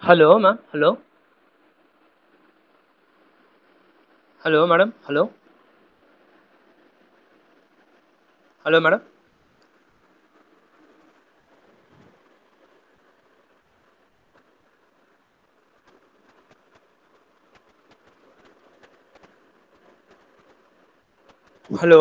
Hello ma'am, hello. Hello madam, hello. Hello madam. Hello.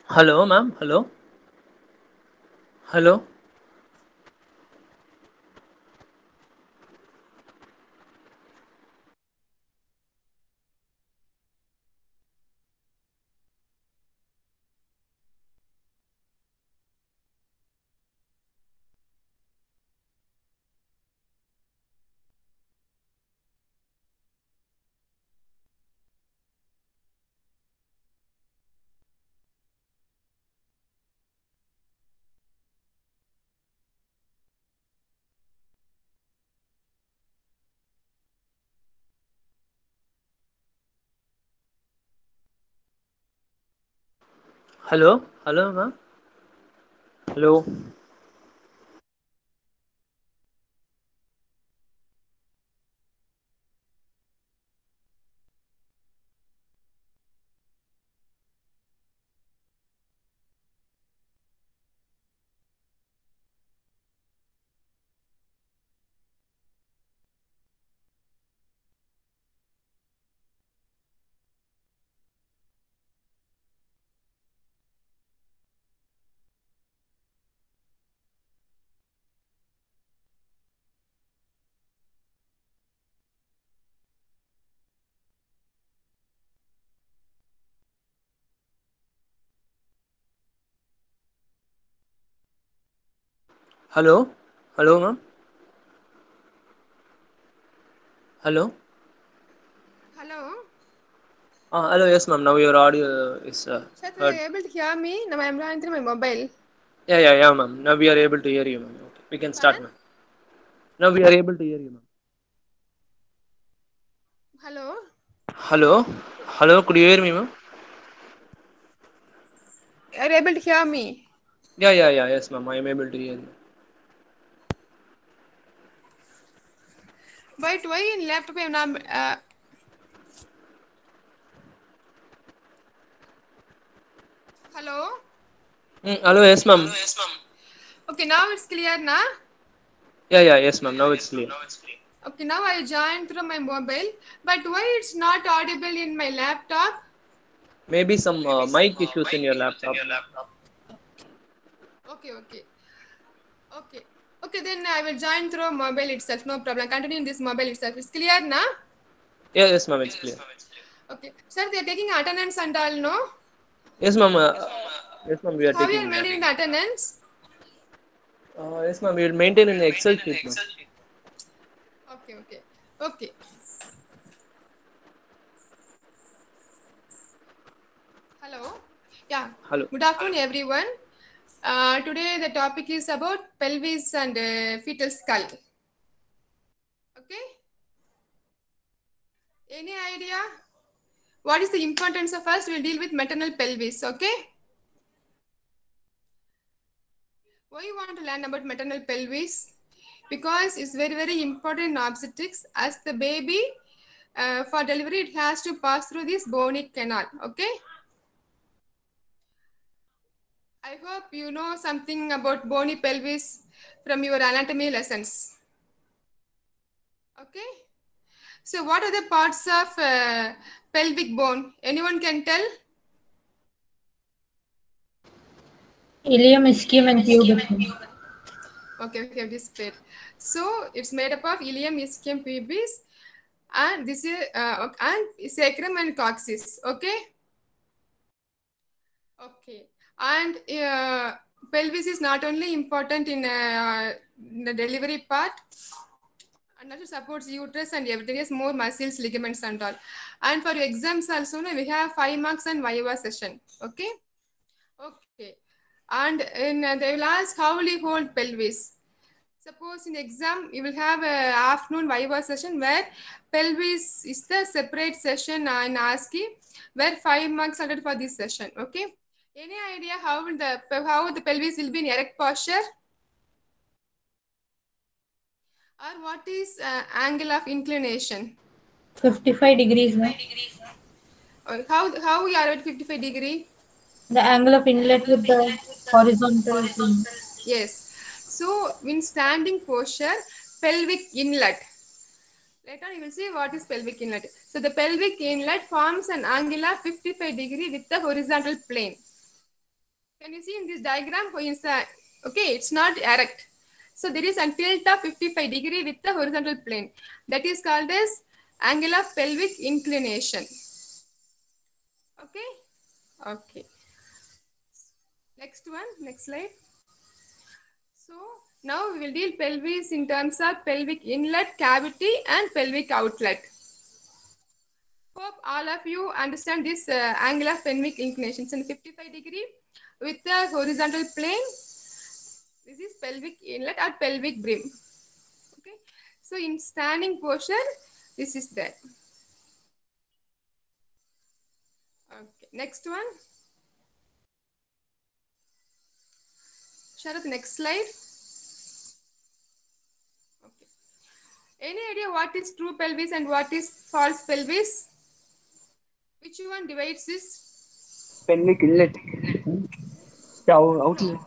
Hello ma'am, hello. Hello. Hello. Hello ma'am. Hello. Hello. Hello ma'am. Hello. Hello. Hello. Yes, ma'am. Now your audio is Sir, are heard. you able to hear me? Now I am running through my mobile. Yeah, ma'am. Now we are able to hear you, ma'am. Okay. We can start, Pardon? ma'am. Now we are able to hear you, ma'am. Hello. Hello. Hello. Could you hear me, ma'am? Are you able to hear me? Yeah. Yes, ma'am. I am able to hear you. But why in laptop I am not? Hello. Hello. Yes, Hello. ma'am. Yes, ma'am. Okay, now it's clear, na? Yeah. Yes, ma'am. Now it's clear. Okay, now I joined through my mobile. But why it's not audible in my laptop? Maybe some mic issues in your laptop. Okay. Okay. Okay, then I will join through mobile itself. No problem. Continue in this mobile itself. It's clear, na? Yeah. Yes, ma'am. It's clear. Okay. Sir, they are taking attendance and all, no? Yes, ma'am. Yes, ma'am. We are How you are taking. maintaining the attendance? Yes, ma'am. We will maintain an Excel sheet, ma'am. Okay. Hello. Yeah. Hello. Good afternoon, everyone. Today the topic is about pelvis and fetal skull. Okay. Any idea? What is the importance of first? We'll deal with maternal pelvis. Okay. Why you want to learn about maternal pelvis? Because it's very important in obstetrics. As the baby, for delivery, it has to pass through this bony canal. Okay. I hope you know something about bony pelvis from your anatomy lessons. Okay. So, what are the parts of pelvic bone? Anyone can tell? Ilium, ischium, and pubis. Okay, this great. So, it's made up of ilium, ischium, pubis, and this is and sacrum and coccyx. Okay, and pelvis is not only important in the delivery part, and also supports uterus and everything is more muscles, ligaments, and all. And for your exams also, no, we have 5 marks and viva session. Okay. And they will ask how will you hold pelvis. Suppose in exam you will have a afternoon viva session where pelvis is the separate session and ASCII where 5 marks are for this session. Okay. Any idea how the pelvis will be in erect posture or what is angle of inclination? 55 degrees, no? Or how we are at 55-degree? The angle of inlet with the horizontal plane. Yes. So in standing posture, pelvic inlet. Later you will see what is pelvic inlet. So the pelvic inlet forms an angle of 55-degree with the horizontal plane. Can you see in this diagram? Okay, it's not erect. So there is a tilt of 55-degree with the horizontal plane. That is called as angle of pelvic inclination. Okay. Okay. Next slide. So now we will deal pelvis in terms of pelvic inlet, cavity, and pelvic outlet. Hope all of you understand this angle of pelvic inclination. So 55-degree with the horizontal plane. This is pelvic inlet or pelvic brim. Okay. So in standing posture, this is there. Okay. Next one. Sharath, next slide. Okay. Any idea what is true pelvis and what is false pelvis? Which one divides this? Pelvic inlet. No. Outlet.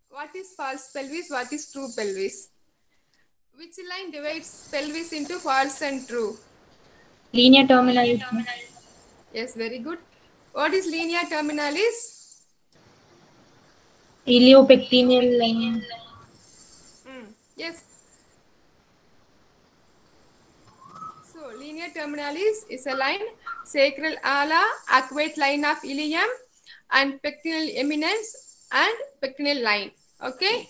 What is false pelvis? What is true pelvis? Which line divides pelvis into false and true? Linear terminalis, no? Yes, very good. What is linea terminalis? Iliopectineal. Yes. So, linea terminalis is a line sacral ala, arcuate line of ilium, and pectineal eminence and pectineal line. Okay.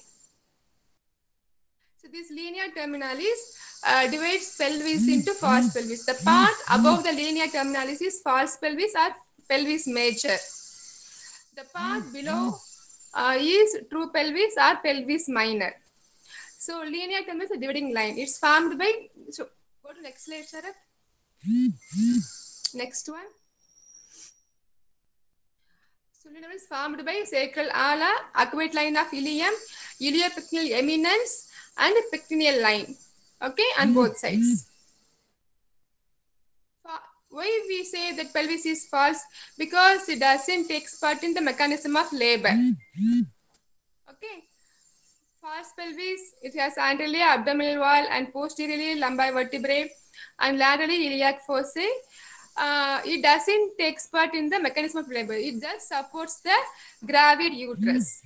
So, this linea terminalis divides pelvis into false pelvis. The part above the linea terminalis is false pelvis or pelvis major. The part below is true pelvis or pelvis minor. So linea terminus is a dividing line. It's formed by, so go to next slide, Sharath. Next one. So linea is formed by sacral ala, arcuate line of ilium, iliopectineal eminence, and pectineal line. Okay, on both sides. Why we say that pelvis is false? Because it doesn't take part in the mechanism of labor. Okay. False pelvis, it has anteriorly abdominal wall and posteriorly lumbar vertebrae and laterally iliac fossa. It doesn't take part in the mechanism of labor. It just supports the gravid uterus.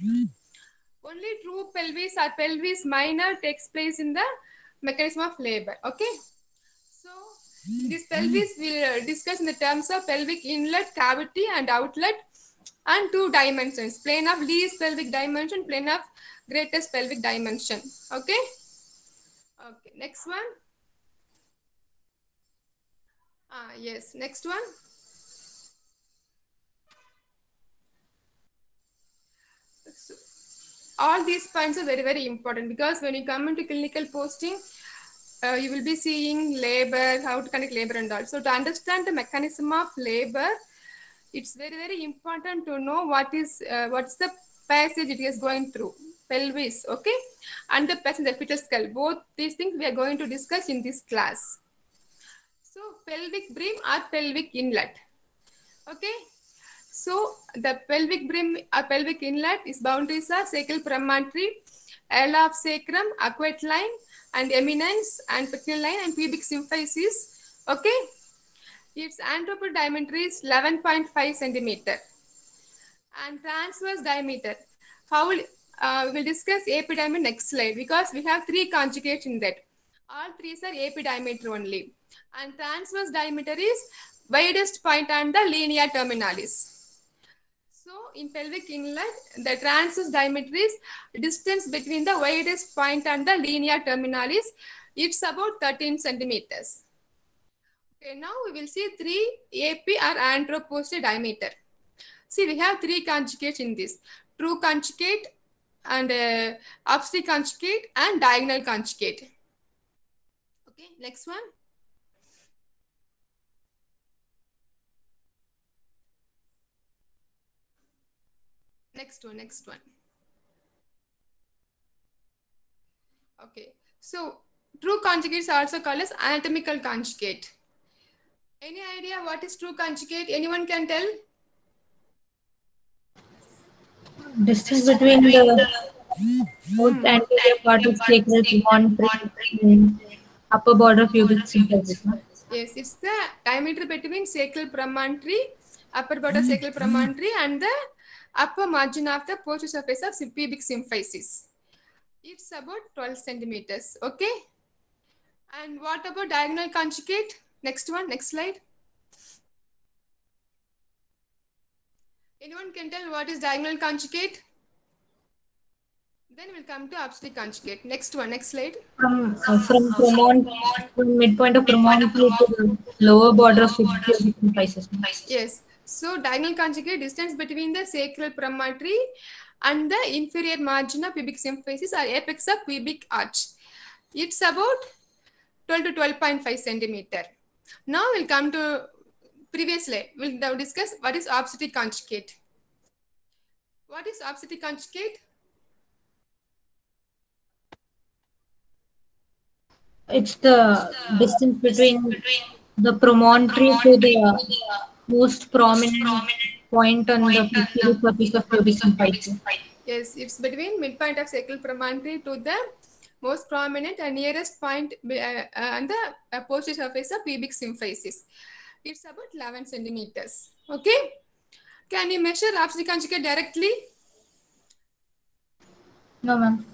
Only true pelvis or pelvis minor takes place in the mechanism of labor. Okay. So this pelvis will discuss in the terms of pelvic inlet, cavity, and outlet, and two dimensions: plane of least pelvic dimension, plane of greatest pelvic dimension. Okay. Okay. Next one. Yes. Next one. So, all these points are very, very important, because when you come into clinical posting, you will be seeing labor, how to conduct labor and all. So to understand the mechanism of labor, it's very, very important to know what's the passage it is going through. Pelvis, okay, and the passage, the fetal skull. Both these things we are going to discuss in this class. So pelvic brim or pelvic inlet. Okay. So the pelvic brim or pelvic inlet is boundaries are sacral promontory, ala of sacrum, arcuate line, and eminence, and pectineal line, and pubic symphysis. Okay. Its antropod diameter is 11.5 centimeter. And transverse diameter. How will we'll discuss AP diameter next slide, because we have three conjugates in that. All three are AP diameter only. And transverse diameter is widest point on the linea terminalis. So in pelvic inlet, the transverse diameter is distance between the widest point and the linea terminalis. It's about 13 centimeters. Okay, now we will see three AP or anteroposterior diameter. See, we have three conjugates in this: true conjugate, and obstetric conjugate, and diagonal conjugate. Okay, next one. Next one. Okay, so true conjugate is also called as anatomical conjugate. Any idea what is true conjugate? Anyone can tell? Distance between the both anterior part of sacral promontory and upper border of pubic symphysis. Yes, it's the diameter between sacral promontory, upper border sacral promontory, and the upper margin of the posterior surface of pubic symphysis. It's about 12 centimeters. Okay. And what about diagonal conjugate? Next one, next slide. Anyone can tell what is diagonal conjugate? Then we'll come to obstetric conjugate. Next one, next slide. From midpoint of promontory to the lower border of pubic symphysis. Yes. So diagonal conjugate, distance between the sacral promontory and the inferior margin of pubic symphysis or apex of pubic arch. It's about 12 to 12.5 centimeter. Now we'll come to previous slide. We'll now discuss what is obstetric conjugate. What is obstetric conjugate? It's the distance between the promontory to the most prominent point on the posterior surface of pubic symphysis. Yes, it's between midpoint of sacral promontory to the most prominent and nearest point on the posterior surface of pubic symphysis. It's about 11 centimeters. Okay. Can you measure obstetric conjugate directly? No, ma'am.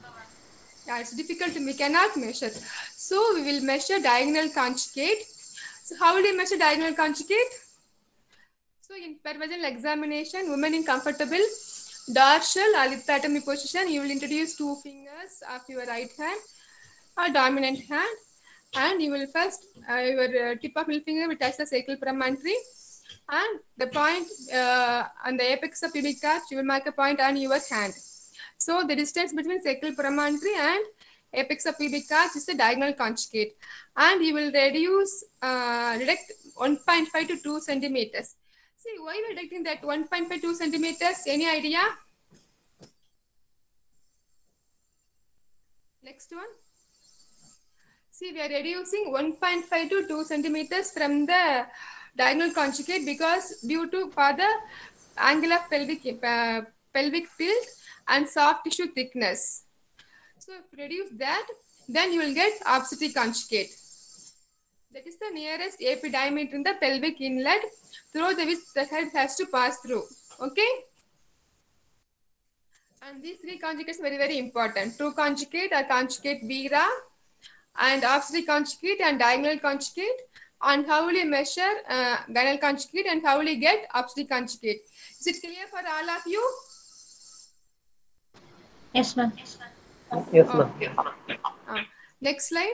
Yeah, it's difficult. We cannot measure. So we will measure diagonal conjugate. So how will you measure diagonal conjugate? So in per-vaginal examination, women in comfortable dorsal or lithotomy position, you will introduce two fingers of your right hand or dominant hand and you will first your tip of middle finger will touch the sacral promontory, and the point on the apex of pubic arch, you will mark a point on your hand. So the distance between sacral promontory and apex of pubic arch is the diagonal conjugate, and you will deduct 1.5 to 2 centimeters. See, why we are deducting that 1.5 2 centimeters? Any idea? Next one. See, we are reducing 1.5 to 2 centimeters from the diagonal conjugate because due to further angle of pelvic tilt and soft tissue thickness. So if you reduce that, then you will get obstetric conjugate. That is the nearest AP diameter in the pelvic inlet through the which the head has to pass through. Okay? And these three conjugates are very, very important. True conjugate or conjugate Vera, and obstetric conjugate and diagonal conjugate, and how will you measure diagonal conjugate and how will you get obstetric conjugate. Is it clear for all of you? Yes, ma'am. Yes, ma'am. Okay. Next slide.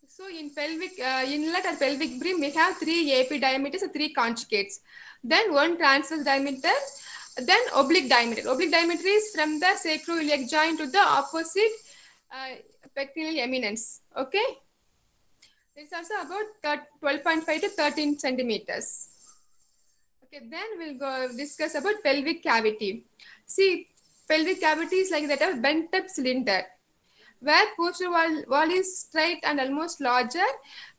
So in pelvic inlet or pelvic brim, we have 3 AP diameters and 3 conjugates. Then 1 transverse diameter, then oblique diameter. Oblique diameter is from the sacroiliac joint to the opposite pectoral eminence. Okay. It's also about 12.5 to 13 centimeters. Okay, then we'll go discuss about pelvic cavity. See, pelvic cavity is like that of bent up cylinder, where posterior wall is straight and almost larger,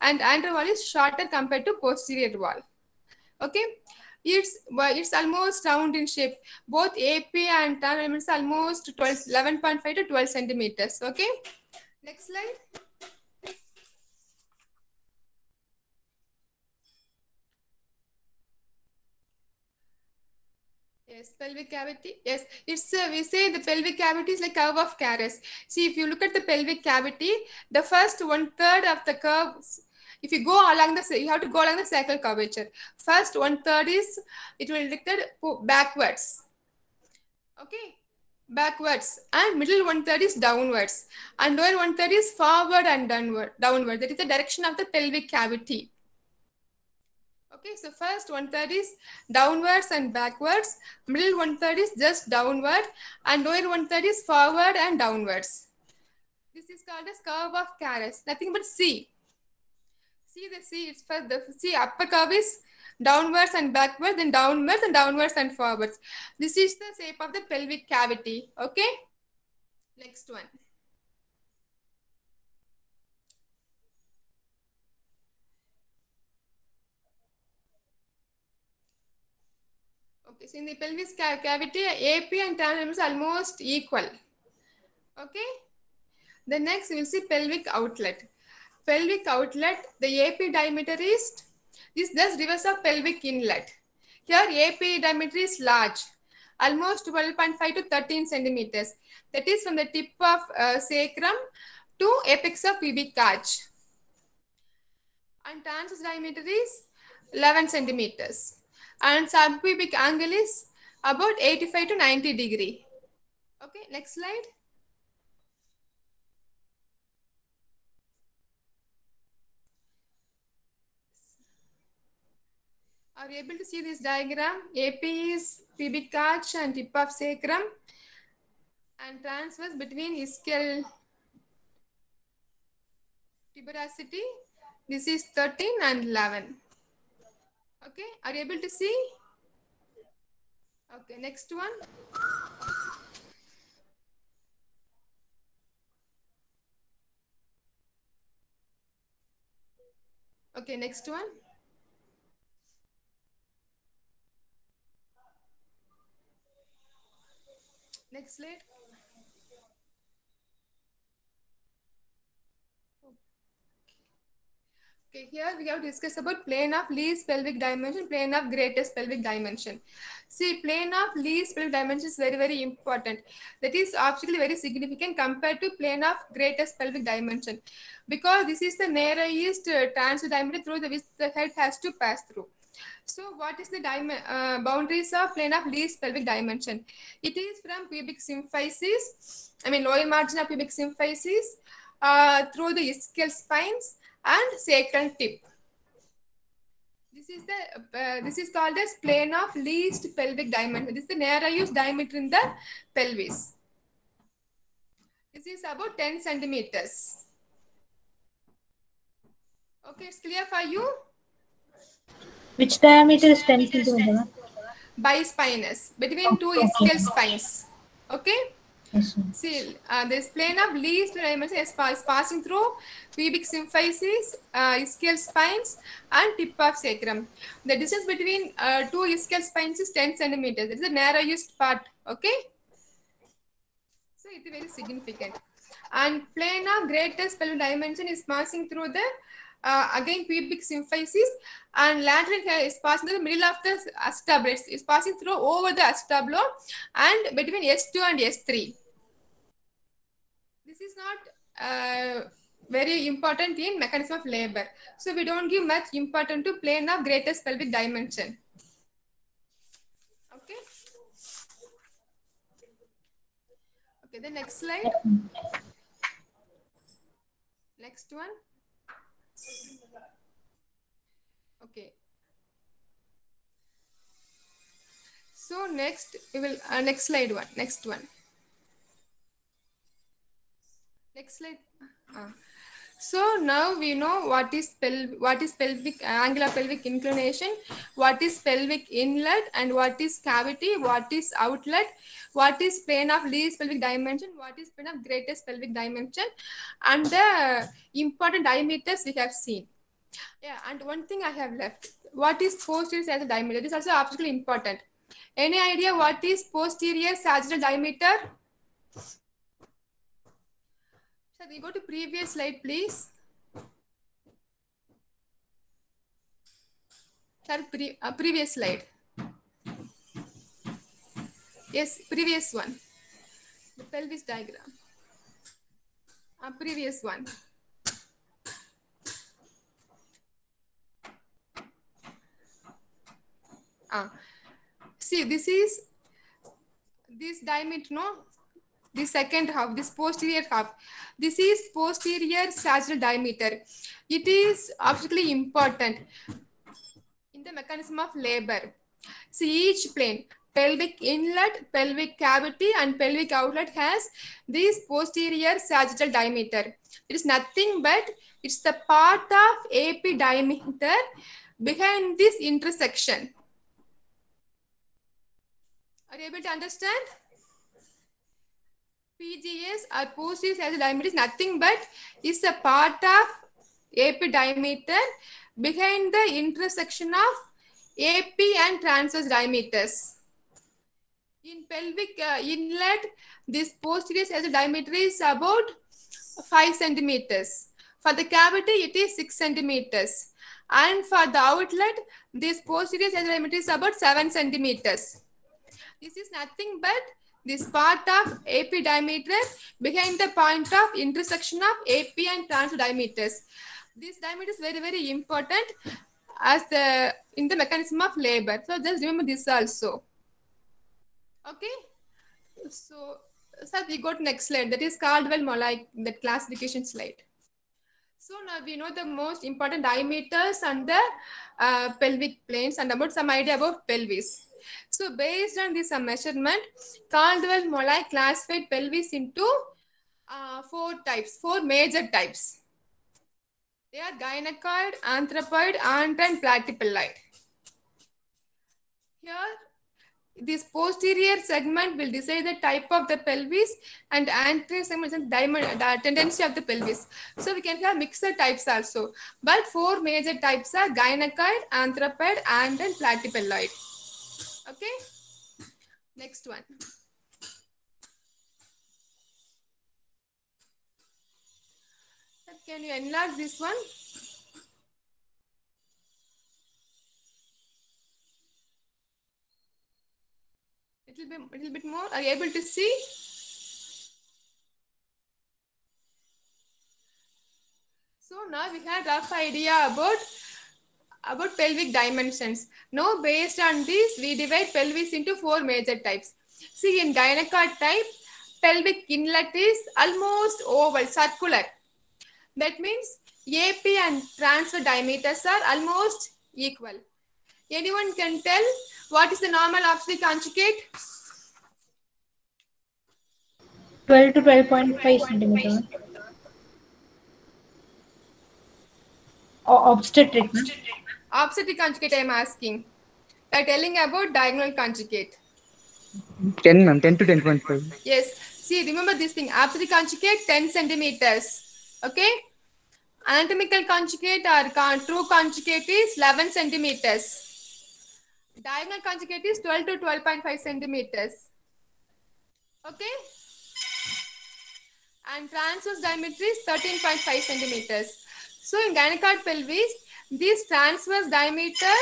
and anterior wall is shorter compared to posterior wall. Okay, it's almost round in shape. Both AP and TAN elements are almost 11.5 to 12 centimeters. Okay, next slide. Yes, pelvic cavity. Yes, it's we say the pelvic cavity is like curve of Caras. See, if you look at the pelvic cavity, the first 1/3 of the curve, if you go along the, you have to go along the sacral curvature. First 1/3 is, it will directed backwards. Okay, backwards, and middle 1/3 is downwards, and lower 1/3 is forward and downward. That is the direction of the pelvic cavity. Okay, so first 1/3 is downwards and backwards, middle 1/3 is just downward, and lower 1/3 is forward and downwards. This is called as curve of Caras, nothing but C. See the C, it's first the C upper curve is downwards and backwards, then downwards and downwards and forwards. This is the shape of the pelvic cavity. Okay, next one. Okay, so in the pelvis cavity, AP and TAN elements are almost equal. Okay, the next we will see pelvic outlet. Pelvic outlet, the AP diameter is this reverse of pelvic inlet. Here AP diameter is large, almost 12.5 to 13 centimeters. That is from the tip of sacrum to apex of pubic arch. And transverse diameter is 11 centimeters. And subpubic angle is about 85 to 90 degree. Okay, next slide. Are you able to see this diagram? AP is pubic arch and tip of sacrum, and transverse between ischial tuberosity. This is 13 and 11. Okay, are you able to see? Okay, next one. Okay, next one. Next slide. Okay, here we have discussed about plane of least pelvic dimension, plane of greatest pelvic dimension. See, plane of least pelvic dimension is very, very important. That is actually very significant compared to plane of greatest pelvic dimension, because this is the narrowest transverse diameter through the which the head has to pass through. So what is the boundaries of plane of least pelvic dimension? It is from pubic symphysis, lower margin of pubic symphysis through the ischial spines and sacral tip. This is called as plane of least pelvic dimension. This is the narrowest diameter in the pelvis. This is about 10 centimeters. Okay, it's clear for you? Which diameter is 10 centimeters? Bispinous, between two ischial spines. Okay? Yes, sir. See, this plane of least dimension is passing through pubic symphysis, ischial spines, and tip of sacrum. The distance between two ischial spines is 10 centimeters. That is the narrowest part. Okay? So it is very significant. And plane of greatest pelvic dimension is passing through the again pubic symphysis, and lateral hair is passing through the middle of the acetabulum. It's passing through over the acetabulum and between S2 and S3. This is not very important in mechanism of labor. So we don't give much importance to plane of greatest pelvic dimension. Okay. Okay, the next slide. Next one. Okay. So next we will next slide one. Next one. Next slide. So now we know what is pelvic angle of pelvic inclination, what is pelvic inlet, and what is cavity, what is outlet, what is plane of least pelvic dimension, what is plane of greatest pelvic dimension, and the important diameters we have seen. Yeah, and one thing I have left. What is posterior sagittal diameter? This is also absolutely important. Any idea what is posterior sagittal diameter? So we go to previous slide, please. Sir, previous slide. Yes, previous one. The pelvis diagram. Previous one. See, this is this diameter, no? The second half, this posterior half. This is posterior sagittal diameter. It is absolutely important in the mechanism of labor. See, each plane, pelvic inlet, pelvic cavity, and pelvic outlet has this posterior sagittal diameter. It is nothing but it's the part of AP diameter behind this intersection. Are you able to understand? PGS or posterior sagittal diameter is nothing but is a part of AP diameter behind the intersection of AP and transverse diameters. In pelvic inlet, this posterior sagittal diameter is about 5 centimeters. For the cavity, it is 6 centimeters. And for the outlet, this posterior sagittal diameter is about 7 centimeters. This is nothing but this part of AP diameter behind the point of intersection of AP and transverse diameters. This diameter is very, very important as in the mechanism of labor. So just remember this also. Okay. So we go to next slide. That is Caldwell-Mollai, that classification slide. So now we know the most important diameters and the pelvic planes and about some idea about pelvis. So based on this measurement, Caldwell-Mollai classified pelvis into 4 major types. They are gynecoid, anthropoid, and platypelloid. Here, this posterior segment will decide the type of the pelvis, and anterior segment is the tendency of the pelvis. So we can have mixed types also. But 4 major types are gynecoid, anthropoid, and platypelloid. Okay. Next one. Can you enlarge this one? Little bit more. Are you able to see? So now we have rough idea about pelvic dimensions. Now based on this, we divide pelvis into 4 major types. See, in gynecoid type, pelvic inlet is almost oval, circular. That means AP and transverse diameters are almost equal. Anyone can tell what is the normal obstetric conjugate? 12 to 12.5 centimeter. Obstetric. Obstetric conjugate I am asking. I am telling about diagonal conjugate. 10, ma'am. 10 to 10.5. Yes. See, remember this thing. Obstetric conjugate 10 centimeters. Okay. Anatomical conjugate or true conjugate is 11 centimeters. Diagonal conjugate is 12 to 12.5 centimeters. Okay. And transverse diameter is 13.5 centimeters. So in gynecoid pelvis, this transverse diameter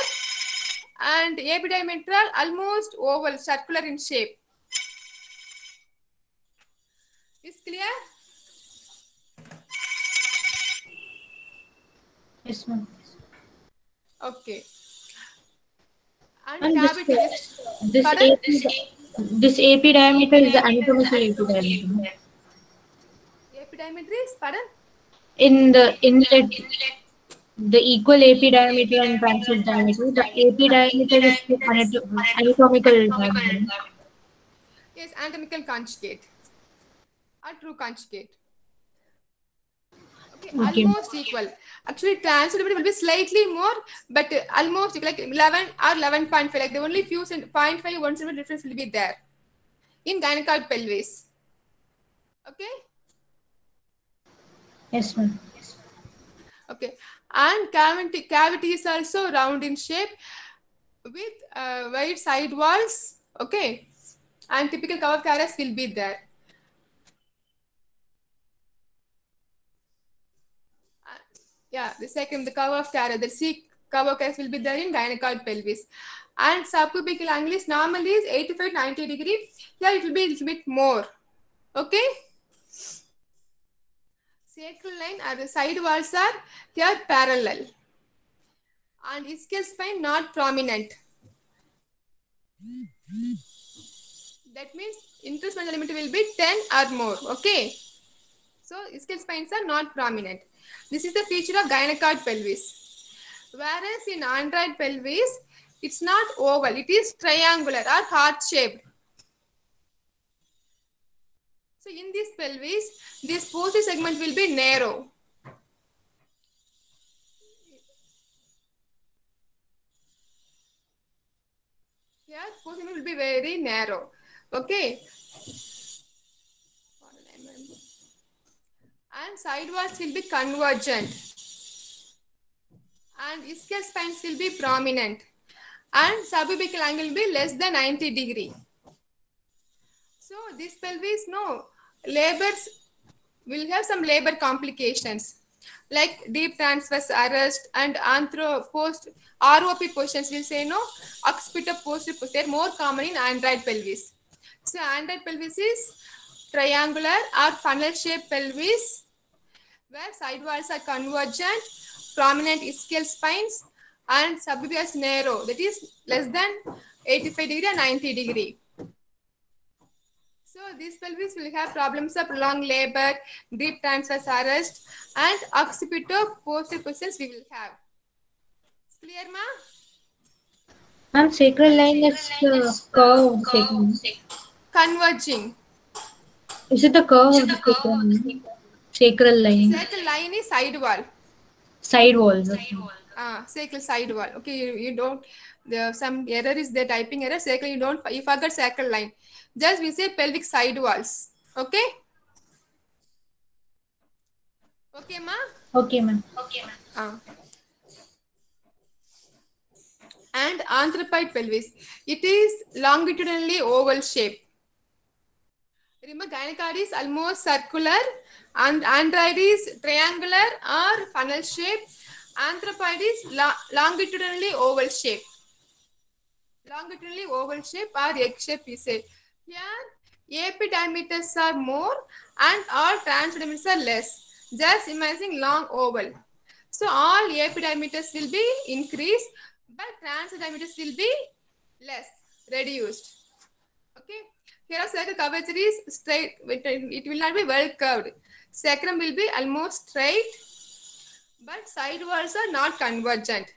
and epidiametral almost oval, circular in shape. Is clear? Yes, ma'am. Okay. And cavity this AP diameter is the anatomical AP diameter. AP diameter is, pardon? In the inlet, the equal AP diameter and transverse diameter, the AP diameter is the anatomical diameter. Yes, anatomical conjugate or true conjugate. Okay, almost equal. Actually, transverse will be slightly more, but almost like 11 or 11.5. Like the only few 0.5, 1 centimeter difference will be there in gynecoid pelvis. Okay. Yes, ma'am. Okay, and cavity is also round in shape with wide side walls. Okay, and typical cover caries will be there. Yeah, the second, the curve of caries, the C curve of caries will be there in gynecoid pelvis. And subcubical angle is normally is 85 90 degree. Here it will be a little bit more. Okay. Sacral line or the side walls are here parallel. And ischial spine not prominent. That means interspinal limit will be 10 or more. Okay. So ischial spines are not prominent. This is the feature of gynecoid pelvis. Whereas in android pelvis, it's not oval, it is triangular or heart-shaped. So in this pelvis, this posterior segment will be narrow. Here, posterior segment will be very narrow. Okay. And side walls will be convergent. And ischial spines will be prominent. And sububical angle will be less than 90 degree. So this pelvis, no, labors will have some labor complications like deep transverse arrest and post ROP positions will say no, occipital posterior position, they are more common in android pelvis. So android pelvis is triangular or funnel shaped pelvis where side walls are convergent, prominent ischial spines and sububius narrow, that is less than 85 degree and 90 degree. So these pelvis will have problems of prolonged labor, deep transverse arrest and occipital posterior positions we will have. Clear, ma? Ma'am, sacral line is the curve of the sacral line. Converging. Is it the curve of the sacral line? Sacral line. Sacral line is side wall. Side walls. Okay. Sacral side wall. Okay, you don't, some error is there, typing error, sacral, you forgot sacral line. Just we say pelvic side walls. Okay? Okay, ma? Okay, ma'am. And anthropoid pelvis. It is longitudinally oval shape. Remember, gynecoid is almost circular and android is triangular or funnel shape. Anthropoid is longitudinally oval shape. Longitudinally oval shape or egg shape we say. Here, AP diameters are more and all transverse diameters are less. Just imagine long oval. So all AP diameters will be increased, but transverse diameters will be less, reduced. Okay. Here our circle curvature is straight. It will not be well curved. Sacrum will be almost straight, but side walls are not convergent.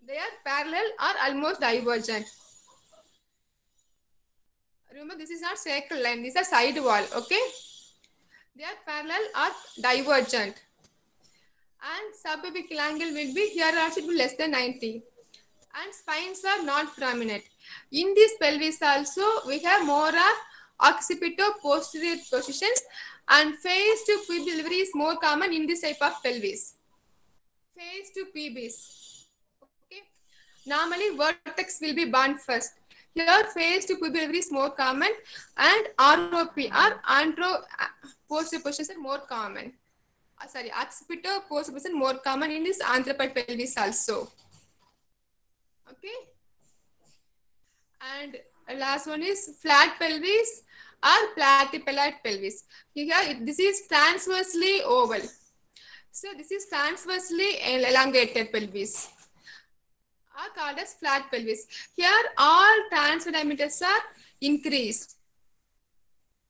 They are parallel or almost divergent. Remember, this is not sacral line, these are side wall, okay? They are parallel or divergent. And subapical angle will be, here also it will be less than 90. And spines are not prominent. In this pelvis also, we have more of occipito-posterior positions, and face to pubis delivery is more common in this type of pelvis. Face to pubis. Okay. Normally, vertex will be born first. Here, face to pubis delivery is more common, and ROP or antro posterior positions are more common. Occipito-posterior position more common in this anthropoid pelvis also. Okay. And last one is flat pelvis or platypelloid pelvis. Here, this is transversely oval. So this is transversely elongated pelvis, are called as flat pelvis. Here, all transverse diameters are increased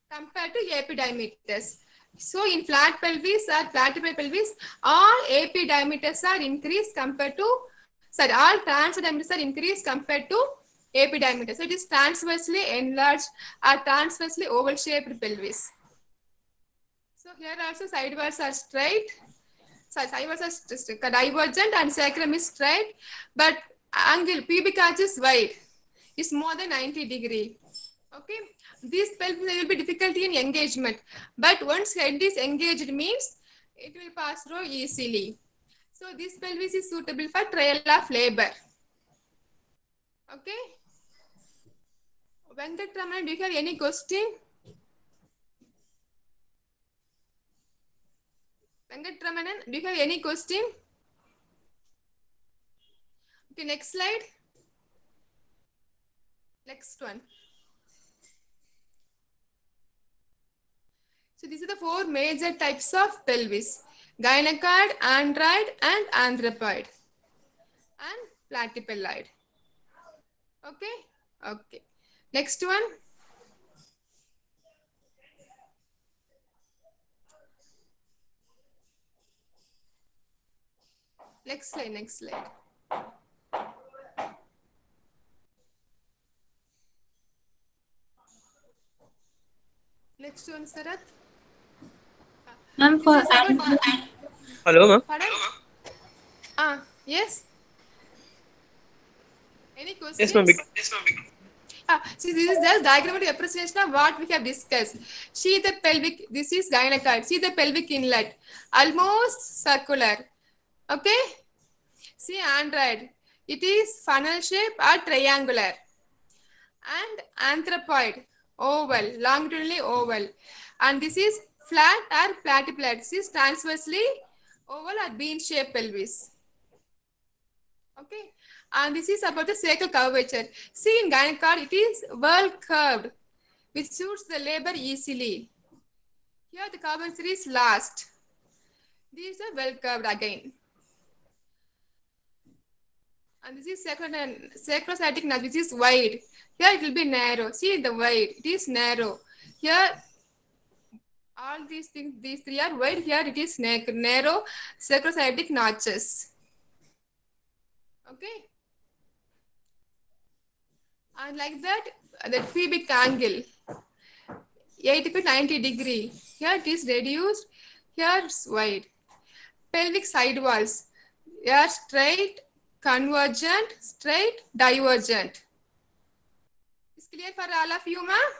compared to AP diameters. So in flat pelvis or platypelloid pelvis, all AP diameters are increased compared to, all transverse diameters are increased compared to AP diameter. So it is transversely enlarged or transversely oval shaped pelvis. So here also side walls are straight. So side walls are divergent and sacrum is straight, but angle pubic arch is wide. It's more than 90 degree. Okay. This pelvis will be difficulty in engagement, but once head is engaged means it will pass through easily. So this pelvis is suitable for trial of labor. Okay. Venkatramanan, do you have any question? Venkatramanan, do you have any question? Okay, next slide. Next one. So these are the four major types of pelvis: gynecoid, android, and anthropoid, and platypelloid. Okay. Okay. Next one. Next slide, next slide. Next one, Sarath. Ma'am, for Hello, ma'am. Pardon? Yes. Any questions? Yes, ma'am. See, this is just diagrammatic representation of what we have discussed. See the pelvic, this is gynecoid. See the pelvic inlet, almost circular. Okay. See android, it is funnel shape or triangular. And anthropoid, oval, longitudinally oval. And this is flat or platypelloid. This is transversely oval or bean shaped pelvis. Okay. And this is about the sacral curvature. See in gynecoid, it is well curved, which suits the labor easily. Here the curvature is last. These are well curved again. And this is sacroiliac nerve, which is wide. Here it will be narrow. See the wide, it is narrow. Here all these things, these three are wide. Here it is narrow sacroiliac notches. Okay. And like that, the pubic angle, 80 to 90 degree. Here it is reduced, here it's wide. Pelvic side walls, here straight, convergent, straight, divergent. Is clear for all of you, ma'am?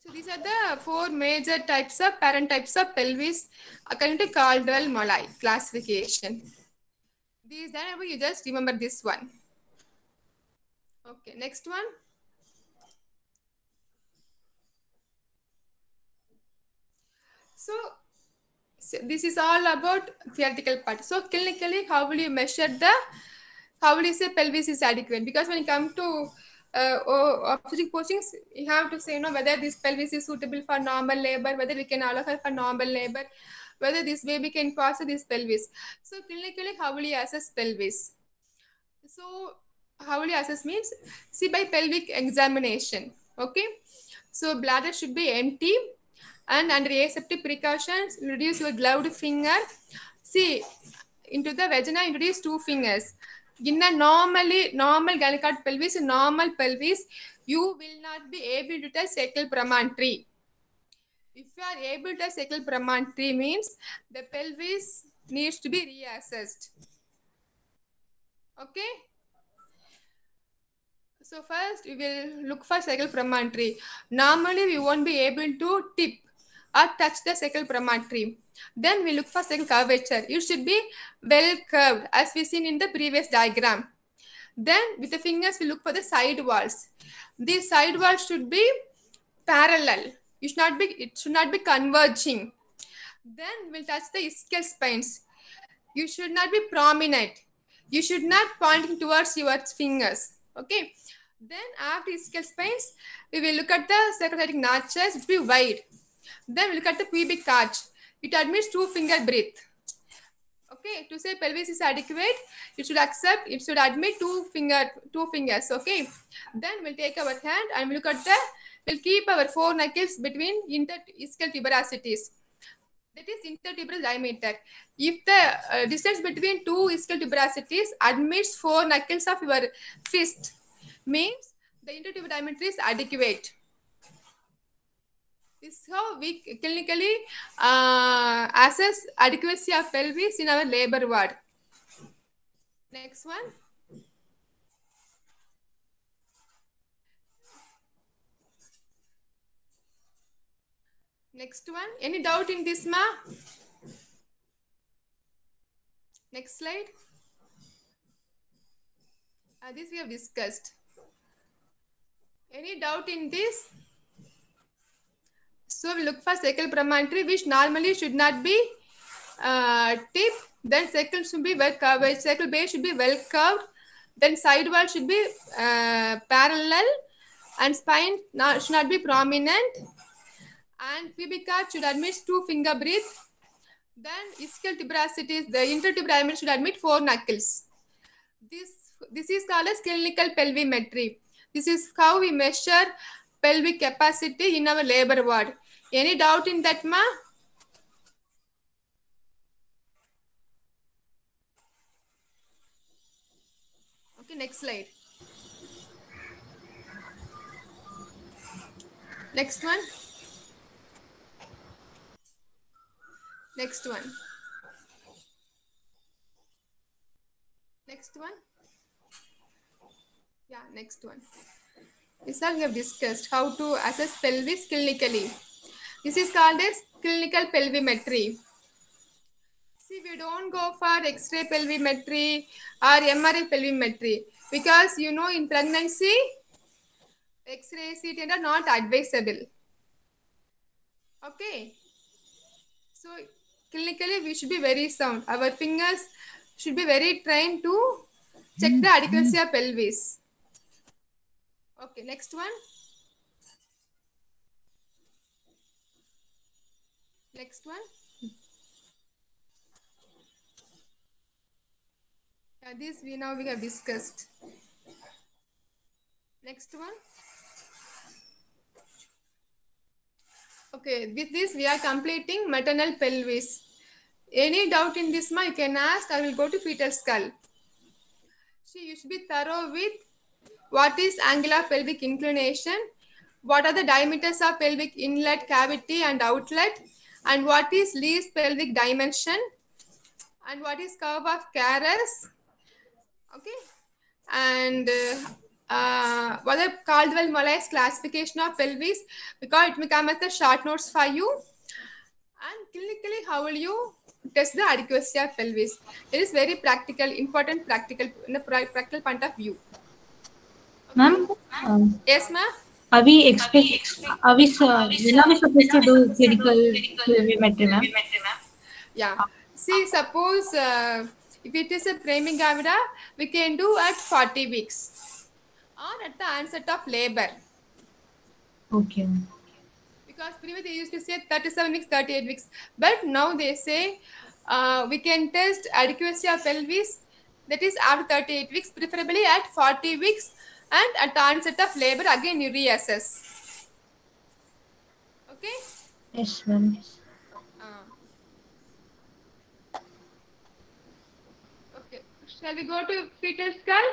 So these are the four major types of parent types of pelvis according to Caldwell-Molloy classification. These, then you just remember this one. Okay, next one. So this is all about theoretical part. So clinically, how will you measure how will you say pelvis is adequate? Because when you come to obstetric postings, you have to say, whether this pelvis is suitable for normal labor, whether we can allow her for normal labor, whether this baby can pass this pelvis. So clinically, how will you assess pelvis? So how will you assess means, see by pelvic examination. Okay. So bladder should be empty And under aseptic precautions, introduce your gloved finger. See, into the vagina, introduce 2 fingers. In a normal gynecoid pelvis, normal pelvis, you will not be able to touch sacral promontory. If you are able to touch sacral promontory, means the pelvis needs to be reassessed. Okay. So first we will look for sacral promontory. Normally we won't be able to tip or touch the sacral promontory. Then we look for sacral curvature. It should be well curved as we seen in the previous diagram. Then with the fingers we look for the side walls. These side walls should be parallel. It should not be converging. Then we'll touch the ischial spines. You should not be prominent. You should not pointing towards your fingers. Okay. Then after ischial spines, we will look at the sacroiliac notches, which will be wide. Then we look at the pubic arch. It admits 2 finger breadth. Okay, to say pelvis is adequate, it should admit 2 fingers. Okay. Then we'll take our hand and we'll keep our 4 knuckles between ischial tuberosities. That is intertuberal diameter. If the distance between 2 ischial tuberosities admits 4 knuckles of your fist, means the intertuberal diameter is adequate. This is how we clinically assess adequacy of pelvis in our labor ward. Next one. Next one. Any doubt in this, ma? Next slide. This we have discussed. Any doubt in this? So we look for sacral promontory, which normally should not be tip. Then sacral should be well curved. Sacral base should be well curved. Then side wall should be parallel, and spine should not be prominent. And pubic arch should admit 2 finger breadth. Then ischial tuberosities, the intertuberal diameter should admit 4 knuckles. This is called as clinical pelvimetry. This is how we measure pelvic capacity in our labor ward. Any doubt in that, ma? Okay, next slide. Next one. Next one. Next one. Yeah, next one. This all we have discussed how to assess pelvis clinically. This is called as clinical pelvimetry. See, we don't go for X-ray pelvimetry or MRI pelvimetry because in pregnancy, X-ray, CT are not advisable. Okay. So clinically, we should be very sound. Our fingers should be very trained to check the adequacy of pelvis. Okay, next one. Next one. This we have discussed. Next one. Okay, with this we are completing maternal pelvis. Any doubt in this, ma? You can ask. I will go to fetal skull. See, you should be thorough with what is angle of pelvic inclination, what are the diameters of pelvic inlet cavity and outlet, and what is least pelvic dimension, and what is curve of Caras. Okay, and what are Caldwell-Mollais classification of pelvis, because it may come as the short notes for you. And clinically, how will you test the adequacy of pelvis? It is very practical, important practical in a practical point of view. Ma'am? Yes, ma'am. When are we supposed to do clinical pelvimetry, ma'am? Yeah. See, suppose if it is a priming gravida, we can do at 40 weeks or at the onset of labor. Okay. Because previously they used to say 37 weeks, 38 weeks. But now they say we can test adequacy of pelvis, that is after 38 weeks, preferably at 40 weeks and at the onset of labor, again you reassess. Okay. Yes, ma'am. Okay. Shall we go to fetal skull?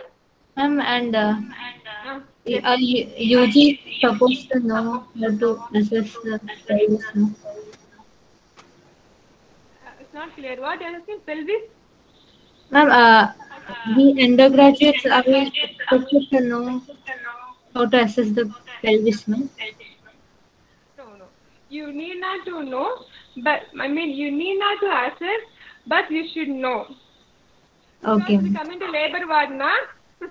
Ma'am, and Yes. UG supposed to know how to assess the pelvis, ma'am. It's not clear. What else is pelvis? Ma'am, we undergraduates are we expected to know how to assess the pelvis, ma'am? No. You need not to know, but you need not to assess, but you should know. Okay, Because we ma'am. come into labor ward now,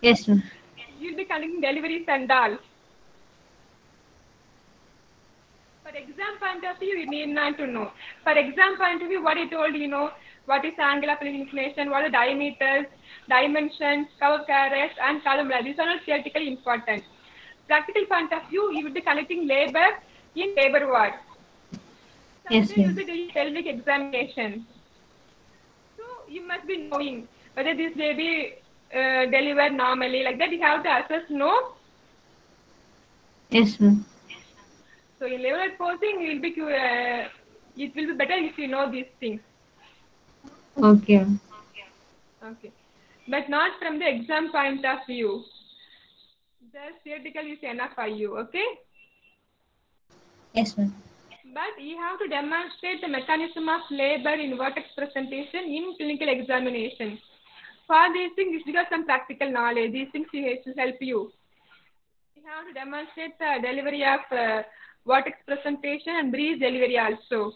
Yes, ma'am. you'll be conducting deliveries and all. For exam point of view, you need not to know. For exam point of view, what I told you know, what is angle of inclination, what are diameters, dimensions, curve carriage, and column. These are all theoretically important. Practical point of view, you will be conducting labor in labor ward. Yes, Someday you will ma'am. be doing pelvic examination. So you must be knowing whether this baby delivered normally. Like that, you have to assess no. Yes, ma'am. So in labor posting, it will be better if you know these things. Okay, ma'am. Okay. But not from the exam point of view. Just theoretical is enough for you, okay? Yes, ma'am. But you have to demonstrate the mechanism of labor in vertex presentation in clinical examination. For these things, you got some practical knowledge. These things will help you. You have to demonstrate the delivery of vertex presentation and breeze delivery also.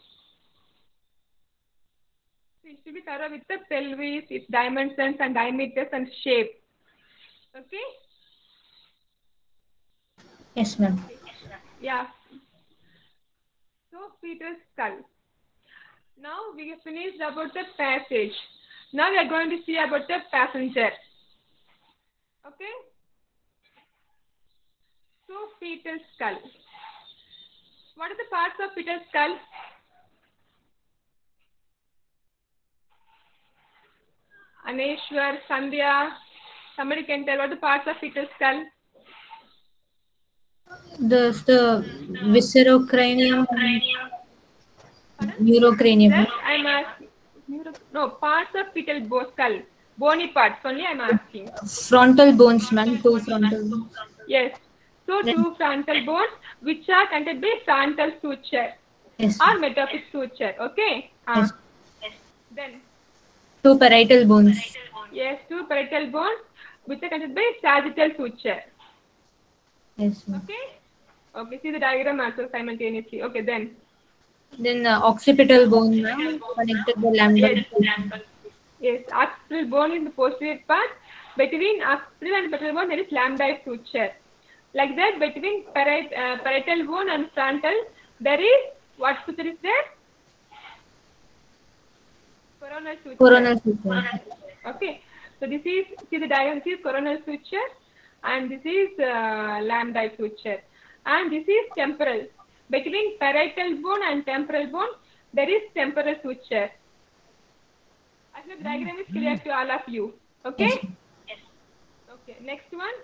So you should be thorough with the pelvis, its dimensions and diameters and shape. Okay? Yes, ma'am. Yeah. So fetal skull. Now we have finished about the passage. Now we are going to see about the passenger. Okay? So fetal skull. What are the parts of fetal skull? Aneshwar, Sandhya, somebody can tell what are the parts of fetal skull? The viscerocranium and Pardon? neurocranium, ma'am. Just I'm asking. No, parts of fetal skull. Bony parts only I'm asking. Frontal bones, ma'am. Two frontal bones. Yes. So Then, two frontal bones which are connected by frontal suture yes, or metaphysic suture. Okay. yes. Then Two parietal bones. yes, two parietal bones which are connected by sagittal suture. Yes, ma'am. Okay. Okay. See the diagram also simultaneously. Okay. Then occipital bone, ma'am, connected the Yes. lambdoid. Yes. Occipital bone is the posterior part. Between occipital and parietal bone there is lambdoid suture. Like that, between parietal bone and frontal, there is what suture is there? Coronal suture. Coronal suture. Okay. So this is, see the diagram, this is coronal suture and this is lambdoid suture. And this is temporal. Between parietal bone and temporal bone, there is temporal suture. I think the diagram is clear to all of you. Okay? Yes. Okay. Next one.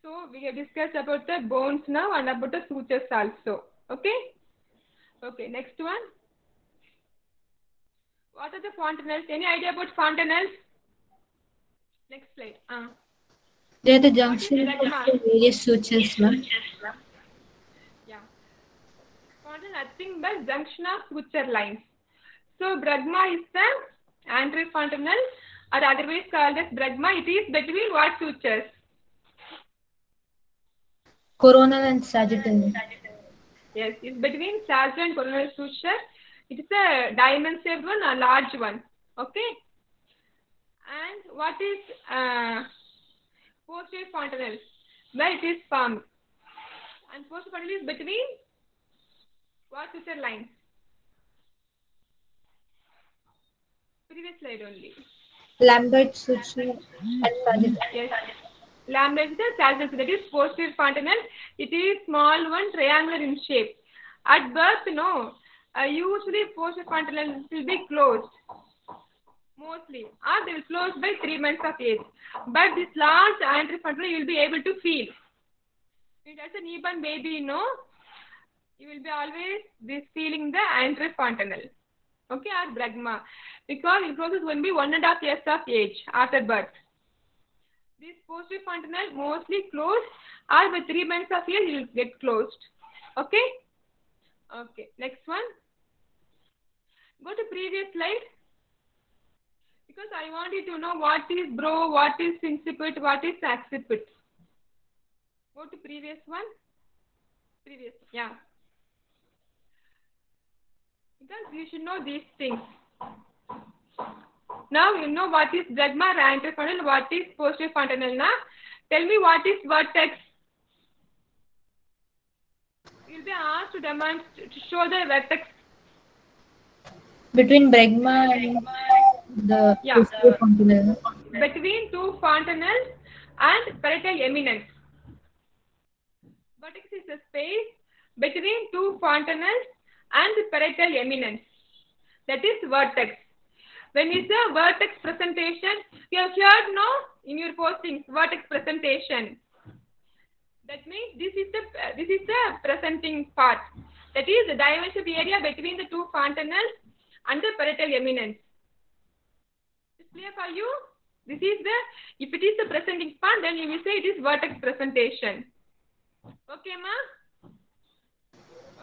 So we have discussed about the bones now and about the sutures also. Okay? Okay, next one. What are the fontanelles? Any idea about fontanelles? Next slide. They are the What is junctions of bragma? the various sutures, ma'am. Yeah. Fontanelle nothing but junction of suture lines. So bragma is the anterior fontanelle or otherwise called as bragma. It is between what sutures? Coronal and sagittal. Yes, it's between sagittal and coronal suture. It is a diamond shaped one, a large one. Okay. And what is posterior fontanelle? Where it is formed. And posterior fontanelle is between what suture lines? Previous slide only. Lambdoid suture and sagittal. Yes. Lambda is the sagittal. That is posterior fontanelle. It is small one, triangular in shape. At birth, no. Usually posterior fontanelle will be closed. mostly, or they will close by 3 months of age. But this large anterior fontanelle you will be able to feel. It as a newborn baby, you will be always this feeling the anterior fontanelle, okay, or bregma, because it closes only 1.5 years of age after birth. This posterior fontanelle mostly closed, or by 3 months of age it will get closed. Okay. Okay. Next one. Go to previous slide. Because I want you to know what is bro, what is incipit, what is accipit. Go to previous one. Previous. Yeah. Because you should know these things. Now you know what is bregma, anterior fontanelle, what is posterior fontanelle. Now tell me what is vertex. You will be asked to demonstrate, to show the vertex. Between bregma and the posterior fontanelle. Between two fontanelles and parietal eminence. Vertex is the space between two fontanelles and the parietal eminence. That is vertex. When you say vertex presentation, you have heard in your postings vertex presentation. That means this is the presenting part. That is the dimension of the area between the two fontanelles and the parietal eminence. Is it clear for you? This is if it is the presenting part, then you will say it is vertex presentation. Okay, ma?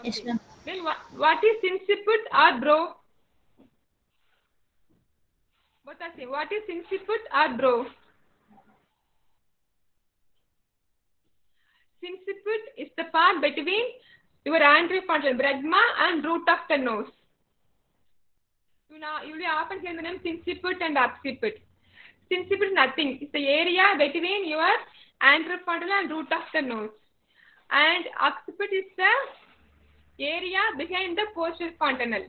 Okay. Yes, ma'am. Then what is inciput or bro? Both are same. What is inciput or bro? Inciput is the part between your anterior fontanelle, bregma, and root of the nose. You will often hear the name inciput and occiput. Inciput is nothing. It's the area between your anterior fontanelle and root of the nose. And occiput is the area behind the posterior fontanelle.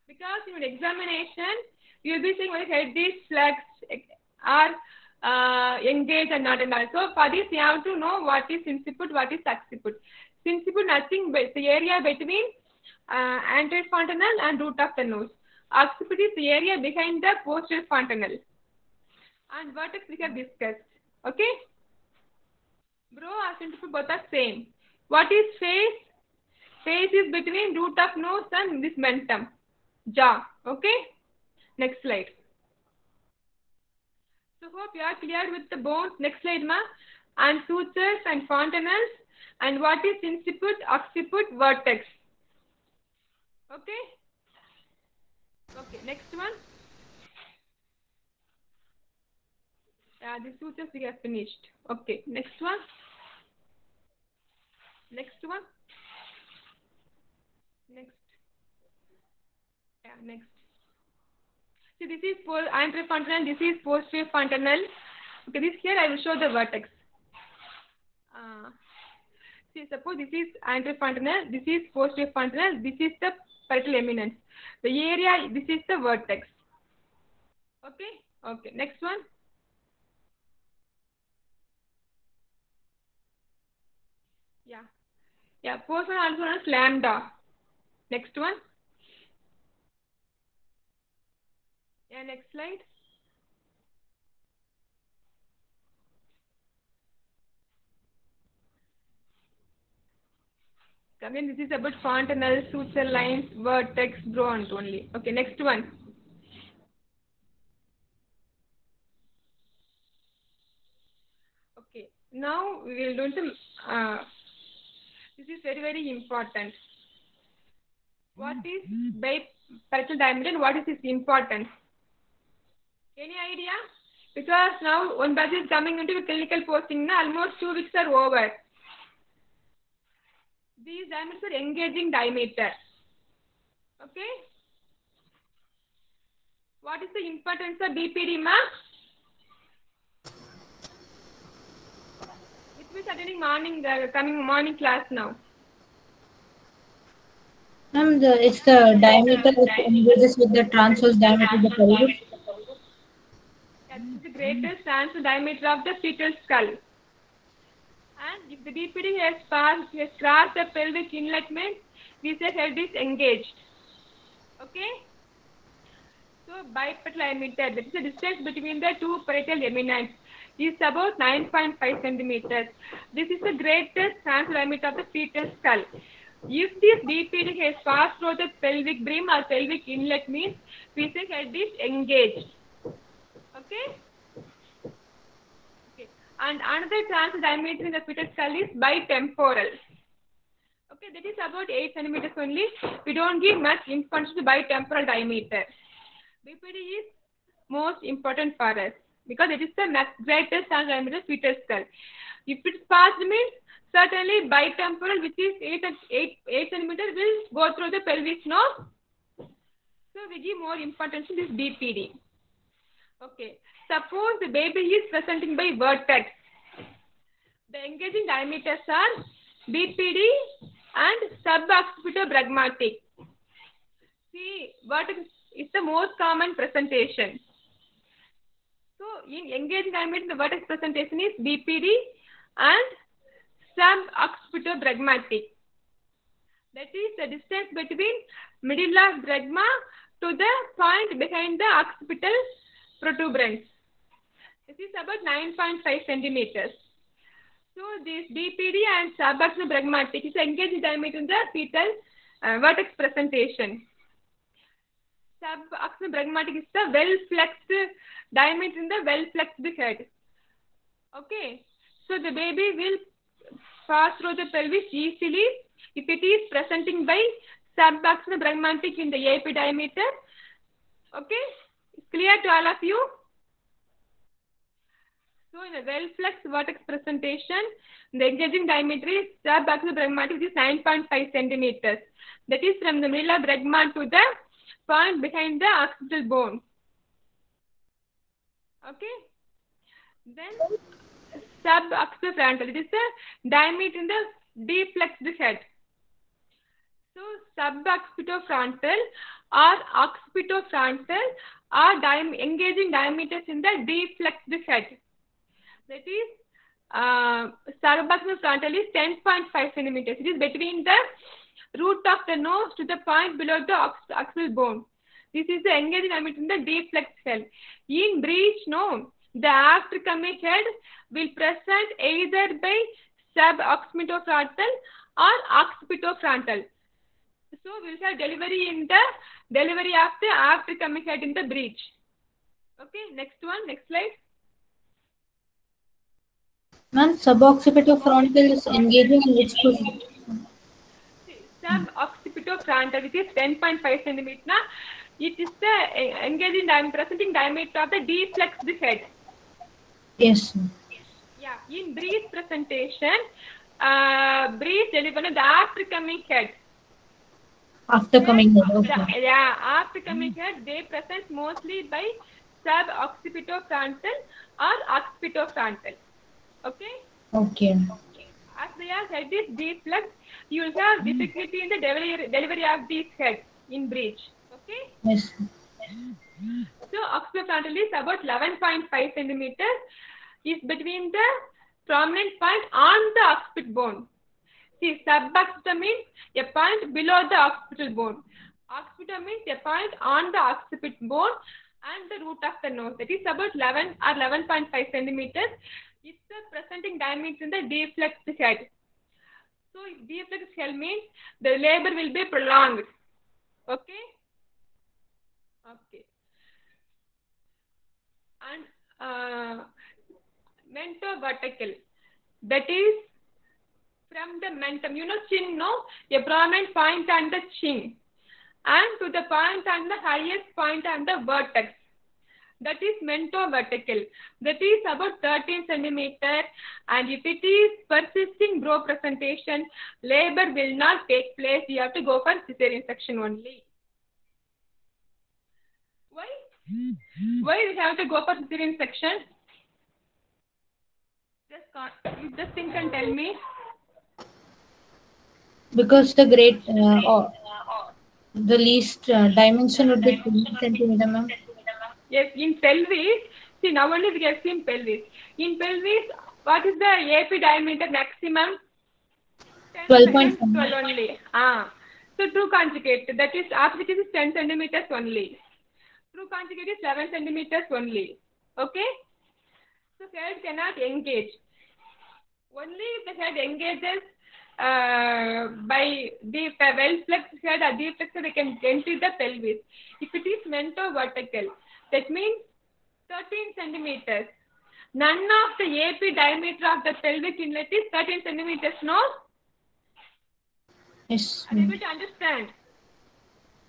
Because in your examination, you will be saying whether head is flexed or engaged and not. And also for this, you have to know what is inciput, what is occiput. Inciput nothing but the area between anterior fontanelle and root of the nose. Occiput is the area behind the posterior fontanelle. And vertex we have discussed. Okay? Bro and inciput both are same. What is face? Face is between root of nose and this mentum. Jaw. Okay? Next slide. So hope you are clear with the bones. Next slide, ma. And sutures and fontanelles. And what is inciput, occiput, vertex. Okay? Okay, next one. Yeah, the sutures we have finished. Okay, next one. Next one. Next. Yeah, next. See, this is anterior fontanelle, this is posterior fontanelle. Okay, this here I will show the vertex. See, suppose this is anterior fontanelle, this is posterior fontanelle, this is the parietal eminence. The area, this is the vertex. Okay? Okay, next one. Yeah. Yeah, post one also known as lambda. Next one. Yeah, next slide. Again, this is about fontanelle, suture lines, vertex, bronze only. Okay, next one. Okay, now we will do some. This is very, very important. What is biparietal diameter and what is its importance? Any idea? Because now one batch is coming into clinical posting, now almost 2 weeks are over. These diameters are engaging diameter. Okay? What is the importance of BPD, ma? It will be attending coming morning class now. Ma'am, it's the diameter which engages with the transverse diameter of the pelvis. That is the greatest transverse diameter of the fetal skull. And if the BPD has crossed the pelvic inletment, we say head is engaged. Okay? So bipetal diameter, that is the distance between the two parietal eminence, is about 9.5 centimeters. This is the greatest transverse diameter of the fetal skull. If this BPD has passed through the pelvic brim or pelvic inlet, means fetal head is engaged. Okay? Okay. And another transverse diameter in the fetal skull is bitemporal. Okay, that is about 8 centimeters only. We don't give much importance to bitemporal diameter. BPD is most important for us because it is the greatest transverse diameter of fetal skull. If it's passed, means certainly bitemporal, which is 8 centimeters, will go through the pelvis nose. So we give more importance to this BPD. Okay. Suppose the baby is presenting by vertex. The engaging diameters are BPD and suboccipitobregmatic. See, vertex is the most common presentation. So in engaging diameter, the vertex presentation is BPD and suboccipitobregmatic. That is the distance between middle of bregma to the point behind the occipital protuberance. This is about 9.5 centimeters. So this BPD and suboccipitobregmatic is engaging diameter in the fetal vertex presentation. Suboccipitobregmatic is the well-flexed diameter in the well-flexed head. Okay. So the baby will pass through the pelvis easily if it is presenting by suboccipitobregmatic in the AP diameter. Okay. Clear to all of you? So in a well-flexed vertex presentation, the engaging diameter is suboccipitobregmatic, which is 9.5 centimeters. That is from the middle of bregma to the point behind the occipital bone. Okay. Then suboccipitofrontal, it is the diameter in the deflexed head. So suboccipitofrontal or occipitofrontal are engaging diameters in the deflexed head. That is suboccipitofrontal is 10.5 centimeters. It is between the root of the nose to the point below the occipital bone. This is the engaging diameter in the deflexed head. In breech, no, the after coming head will present either by suboccipitofrontal or occipitofrontal. So we'll have delivery of the after coming head in the breech. Okay, next slide. Ma'am, suboccipitofrontal is engaging in which position? Suboccipitofrontal, which is 10.5 centimeters. It is the engaging presenting diameter of the deflexed head. Yes. Yeah, in breech presentation, breech delivery the after coming head. After coming head, okay. Yeah, after coming head, they present mostly by suboccipitofrontal or occipitofrontal. Okay? Okay. As their head is deflexed, you will have difficulty in the delivery of these heads in breech. Okay? Yes. So occipitofrontal is about 11.5 centimeters. Is between the prominent point on the occipit bone. See, suboccipital means a point below the occipital bone. Occipital means a point on the occipit bone and the root of the nose. That is about 11 or 11.5 centimeters. It's the presenting diameter in the deflexed head. So if deflexed head means the labor will be prolonged. Okay? Okay. And mentovertical. That is from the mentum. You know chin, no? A prominent point on the chin. And to the point on the highest point on the vertex. That is mentovertical. That is about 13 centimeters. And if it is persisting bro presentation, labor will not take place. You have to go for cesarean section only. Why? Why we have to go for cesarean section? You just think and tell me. Because the least dimension would be 20 centimeter, ma'am. Yes, in pelvis, see now only we have seen pelvis. In pelvis, what is the AP diameter maximum? 12.5. 12 only. So 2 conjugate, that is opposite is 10 centimeters only. true conjugate is 11 centimeters only. Okay? So head cannot engage. Only if the head engages by the well-flexed head or deep flexed, they can enter the pelvis. If it is mento-vertical, that means 13 centimeters. None of the AP diameter of the pelvic inlet is 13 centimeters, no? Yes. Are you able to understand?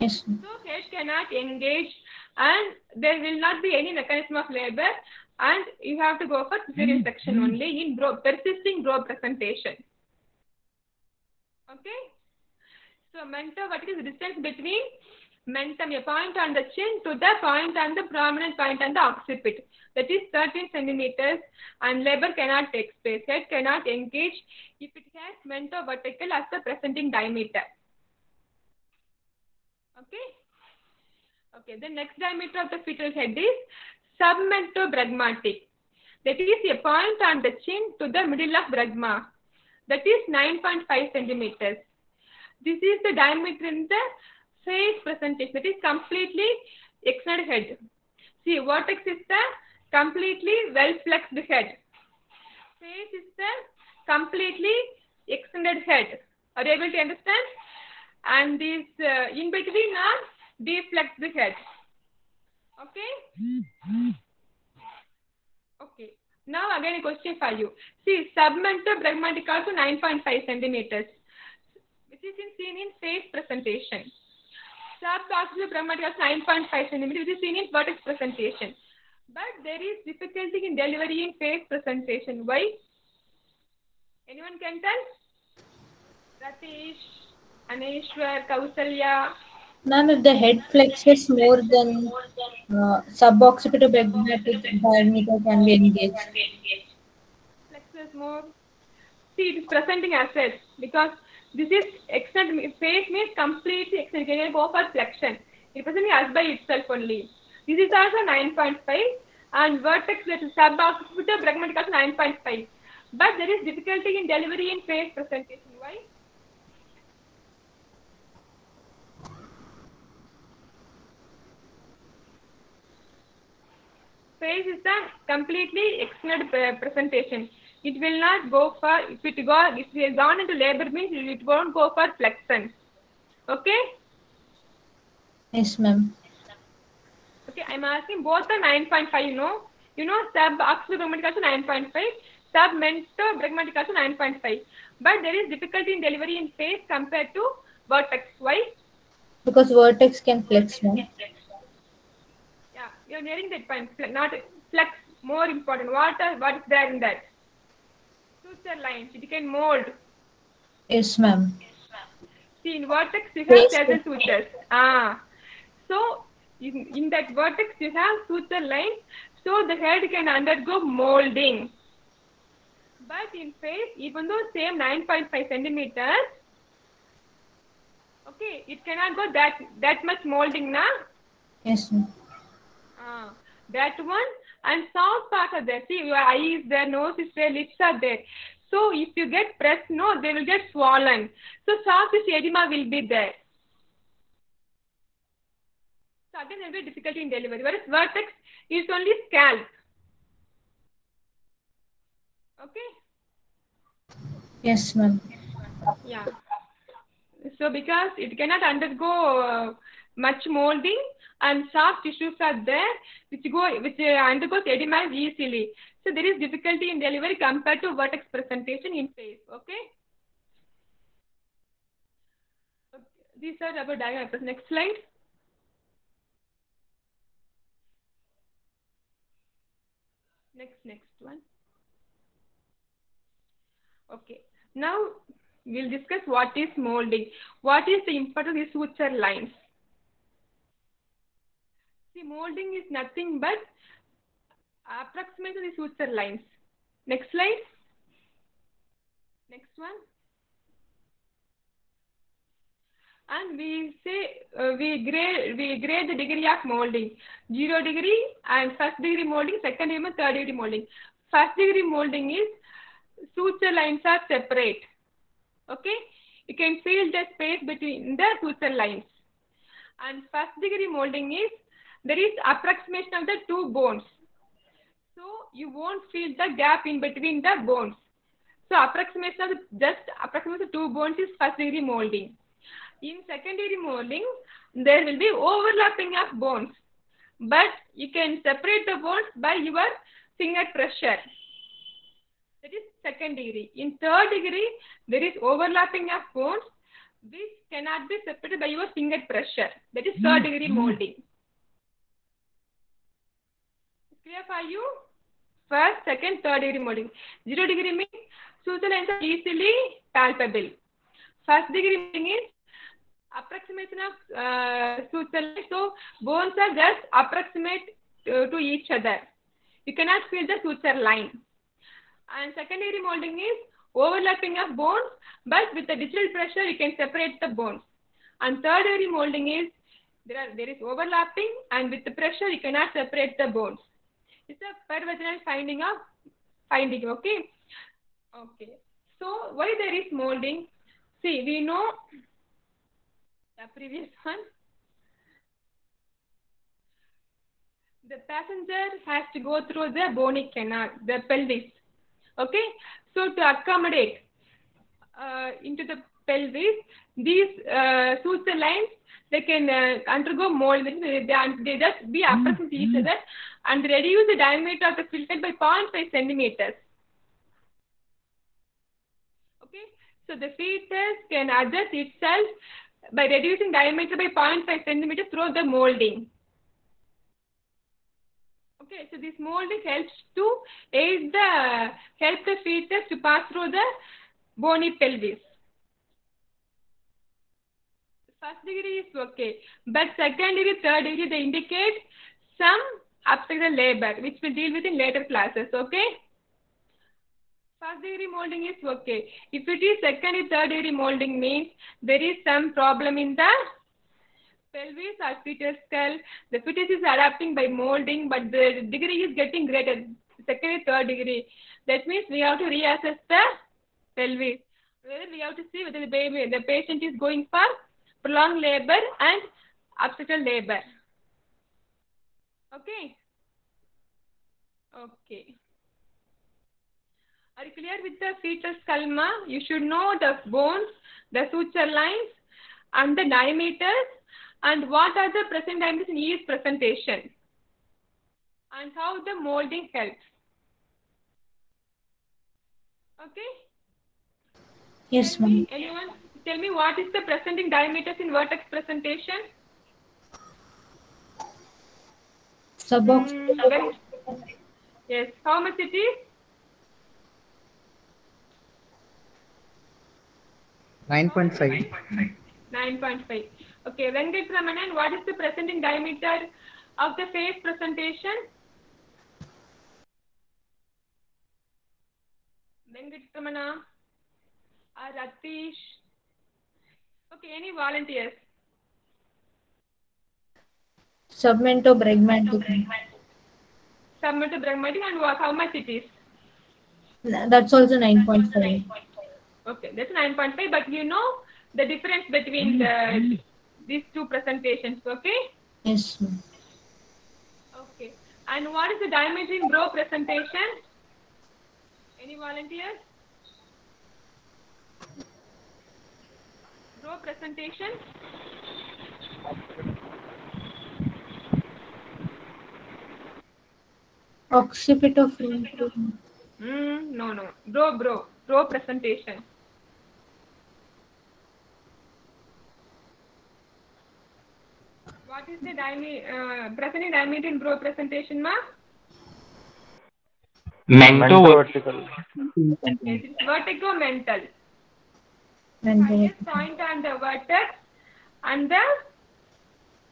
Yes. So head cannot engage and there will not be any mechanism of labor, and you have to go for cesarean section only in persisting bro presentation. Okay? So mento-vertical is the distance between mentum, a point on the chin, to the point on the prominent point on the occiput. That is 13 centimeters, and labor cannot take place. Head cannot engage if it has mento-vertical as the presenting diameter. Okay? Okay, the next diameter of the fetal head is submento-bregmatic. That is a point on the chin to the middle of bregma. That is 9.5 centimeters. This is the diameter in the face presentation. That is completely extended head. See, vertex is the completely well-flexed head. Face is the completely extended head. Are you able to understand? And this in between are deflexed head. Okay? Okay. Now again a question for you. See, submento-bregmatic also 9.5 centimeters. Which is seen in face presentation. Subcoccygeal-bregmatic also 9.5 centimeters, which is seen in vertex presentation. But there is difficulty in delivery in face presentation. Why? Anyone can tell? Ratish, Aneshwar, Kausalya. Ma'am, if the head flexes more than suboccipital-bregmatic diameter can be engaged. Flexes more. See, it is presenting as such because this is extend face means completely extend. You can go for flexion. It is presenting as by itself only. This is also 9.5 and vertex that is suboccipital-bregmatic also 9.5. But there is difficulty in delivery in face presentation. Why? Face is a completely extended presentation. It will not go for, if it has gone into labor means it won't go for flexion. Okay? Yes, ma'am. Okay, I'm asking both are 9.5, you know, suboccipital-bregmatic also 9.5, submento-bregmatic also 9.5. But there is difficulty in delivery in face compared to vertex. Why? Because vertex can flex, ma'am. Yeah, you're nearing that point. Not flex, more important. What is there in that? Suture lines. It can mold. Yes, ma'am. See, in vertex you have Yes, certain ma'am. sutures. So in that vertex you have suture lines, so the head can undergo molding. But in face, even though same 9.5 centimeters, okay, it cannot go that much molding, na? Yes, ma'am. That one, and soft parts are there. See, your eye is there, nose is there, lips are there. So if you get pressed, no, they will get swollen. So soft tissue edema will be there. So again, there will be difficulty in delivery. Whereas vertex is only scalp. Okay? Yes, ma'am. Yeah. So because it cannot undergo much molding and soft tissues are there which undergoes edema easily. So there is difficulty in delivery compared to vertex presentation in face. Okay? These are about diagrams. Next slide. Next one. Okay. Now we'll discuss what is molding. What is the importance of the suture lines? See, molding is nothing but approximately the suture lines. Next slide. Next one. And we say we grade the degree of molding. 0 degree and first degree molding, second degree and third degree molding. First degree molding is suture lines are separate. Okay, you can feel the space between the suture lines. And first degree molding is there is approximation of the two bones. So you won't feel the gap in between the bones. So approximation of the two bones is first degree molding. In second degree molding, there will be overlapping of bones, but you can separate the bones by your finger pressure. That is second degree. In third degree, there is overlapping of bones which cannot be separated by your finger pressure. That is third degree molding. Clear for you? First, second, third degree molding. 0 degree means suture lines are easily palpable. First degree molding is approximation of suture lines. So bones are just approximate to each other. You cannot feel the suture line. And second degree molding is overlapping of bones, but with the digital pressure you can separate the bones. And third degree molding is there is overlapping, and with the pressure you cannot separate the bones. It's a per vaginal finding. Okay. So why there is molding? See, we know the previous one. The passenger has to go through the bony canal, the pelvis. Okay. So to accommodate into the pelvis, these suture lines, they can undergo molding. They just be approximate to each other and reduce the diameter of the filter by 0.5 centimeters. Okay, so the fetus can adjust itself by reducing diameter by 0.5 centimeters through the molding. Okay, so this molding helps to help the fetus to pass through the bony pelvis. First degree is okay, but second degree, third degree, they indicate some obstetrical labor, which we'll deal with in later classes. Okay. First degree molding is okay. If it is second or third degree molding, means there is some problem in the pelvis or fetus skull. The fetus is adapting by molding, but the degree is getting greater, second or third degree. That means we have to reassess the pelvis. Whether we have to see whether the patient is going for prolonged labor and obstetrical labor. Okay. Okay. Are you clear with the fetal skull, ma? You should know the bones, the suture lines, and the diameters, and what are the present diameters in each presentation, and how the molding helps. Okay? Yes, ma'am. Anyone tell me what is the presenting diameters in vertex presentation? Subox. Yes. How much it is? 9.5. 9.5. Okay. Venkatramana, what is the presenting diameter of the face presentation? Venkatramana or Ratish? Okay. Any volunteers? Submentobrachmatic. Submentobrachmatic, and how much it is? That's also 9.5. Okay, that's 9.5, but you know the difference between these two presentations, okay? Yes, ma'am. Okay, and what is the diameter in bro presentation? Any volunteers? Bro presentation? Occipitofrontal. No. Bro presentation. What is the presenting diameter in bro presentation, ma? Mento-vertical. Yes, it's vertigo-mental. Highest point on the vertex and the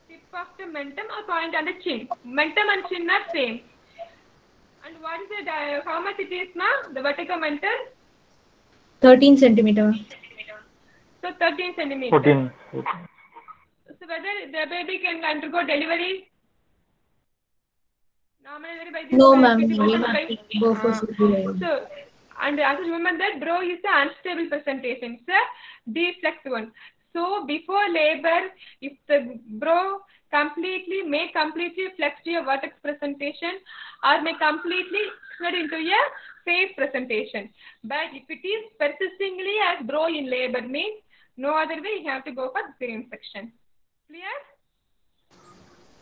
tip of the mentum or point on the chin. Mentum and chin are same. And what is the how much it is, ma? The vertigo-mental? 13 centimeter. So 13 centimeter. 14. So whether the baby can undergo delivery? Normally by this No, time, ma'am. 50% We have to go for cesarean. So, and also remember that bro is an unstable presentation. It's a deflex one. So before labor, if the bro may completely flex to your vertex presentation or may completely slid into a face presentation. But if it is persistingly as bro in labor means no other way, you have to go for the same section. Clear?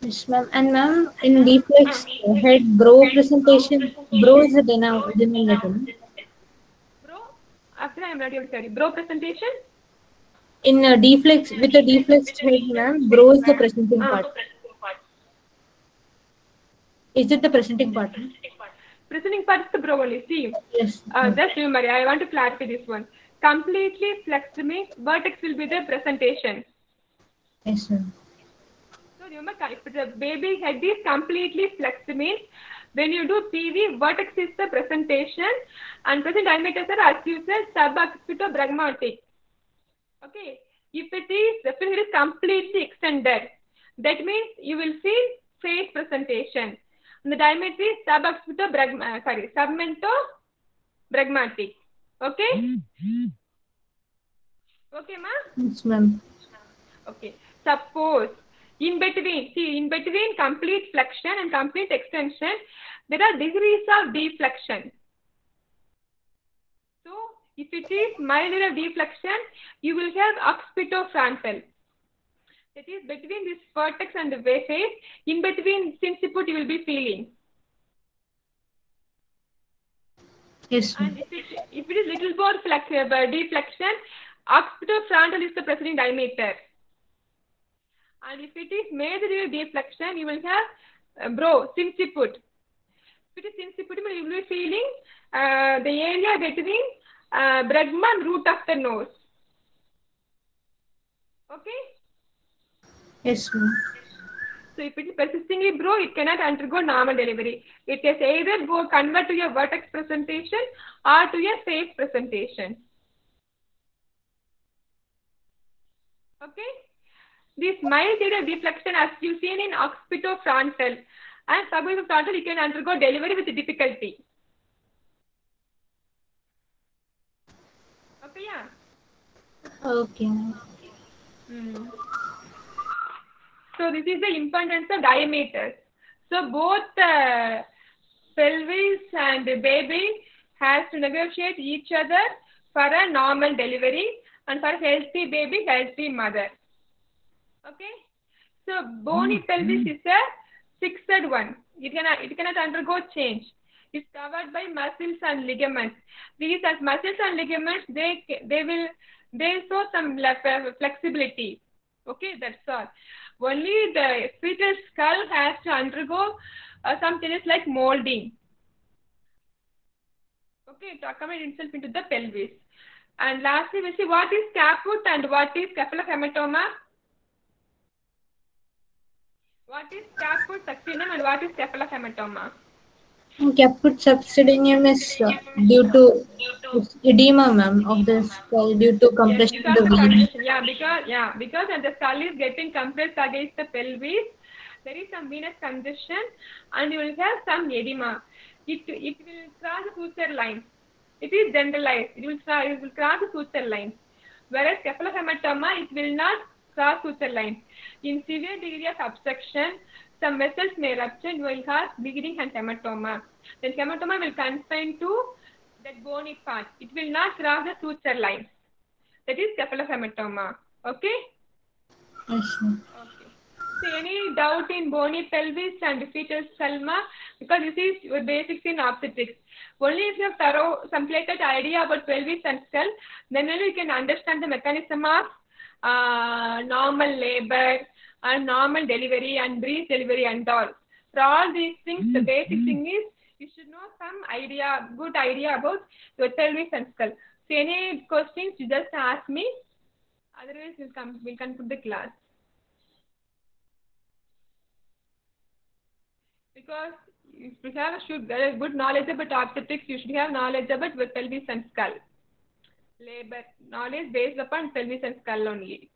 Yes, ma'am. And ma'am, in deflex head bro presentation, bro is a denominator. Bro, after I am ready to study. Bro presentation? In a deflex, with a deflexed head, ma'am, bro is the presenting part. Is it the presenting part? Ma'am? Presenting part is the bro only. See, Yes. just remember, I want to clarify this one. Completely flexed means vertex will be the presentation. Yes, ma'am. So remember, if the baby head is completely flexed means when you do PV, vertex is the presentation and present diameters are as you said subaccipitobregmatic. Okay. If it is completely extended, that means you will feel face presentation. And the diameter is submentobregmatic. Okay? Okay, ma? Yes, ma'am. Okay. Suppose in between complete flexion and complete extension, there are degrees of deflection. So, if it is milder deflection, you will have occipitofrontal. That is between this vertex and the face, in between sinciput you will be feeling. Yes, ma'am. And if it is little more deflection, occipitofrontal is the presenting diameter. And if it is major deflection, you will have sinciput. If it is sinciput, you will be feeling the area between bregma and root of the nose. Okay? Yes, ma'am. So if it is persistingly bro, it cannot undergo normal delivery. It is either convert to a vertex presentation or to a face presentation. Okay? This mild deflection as you seen in occipitofrontal and subaccipitofrontal, you can undergo delivery with difficulty. Okay, yeah. Okay. So this is the importance of diameters. So both pelvis and baby has to negotiate each other for a normal delivery and for healthy baby, healthy mother. Okay. So bony pelvis is a fixed one. It cannot undergo change. It's covered by muscles and ligaments. These as muscles and ligaments, they show some flexibility. Okay, that's all. Only the fetal skull has to undergo some changes like molding. Okay, to accommodate itself into the pelvis. And lastly, we see what is caput and what is cephalhematoma. What is caput succinum and what is cephalhematoma? Caput subsidium is due to edema, ma'am, of the skull due to compression Yes, of the vein. because the skull is getting compressed against the pelvis, there is some venous congestion and you will have some edema. It will cross the suture line. It is generalized. It will cross the suture line. Whereas cephalhematoma, it will not cross suture line. In severe degree of obstruction, some vessels may rupture. You will have bleeding and hematoma. Then hematoma will confine to that bony part. It will not cross the suture line. That is cephalhematoma. Okay? Yes, ma'am. Okay. So any doubt in bony pelvis and fetal salma? Because this is your basics in obstetrics. Only if you have some complete idea about pelvis and skull, then only you can understand the mechanism of normal labor and normal delivery and breech delivery and all. For all these things, the basic thing is you should know some good idea about your pelvis and skull. So any questions, you just ask me. Otherwise, we'll conclude the class. Because if you have a good knowledge about obstetrics, you should have knowledge about pelvis and skull. Labor knowledge based upon pelvis and skull only.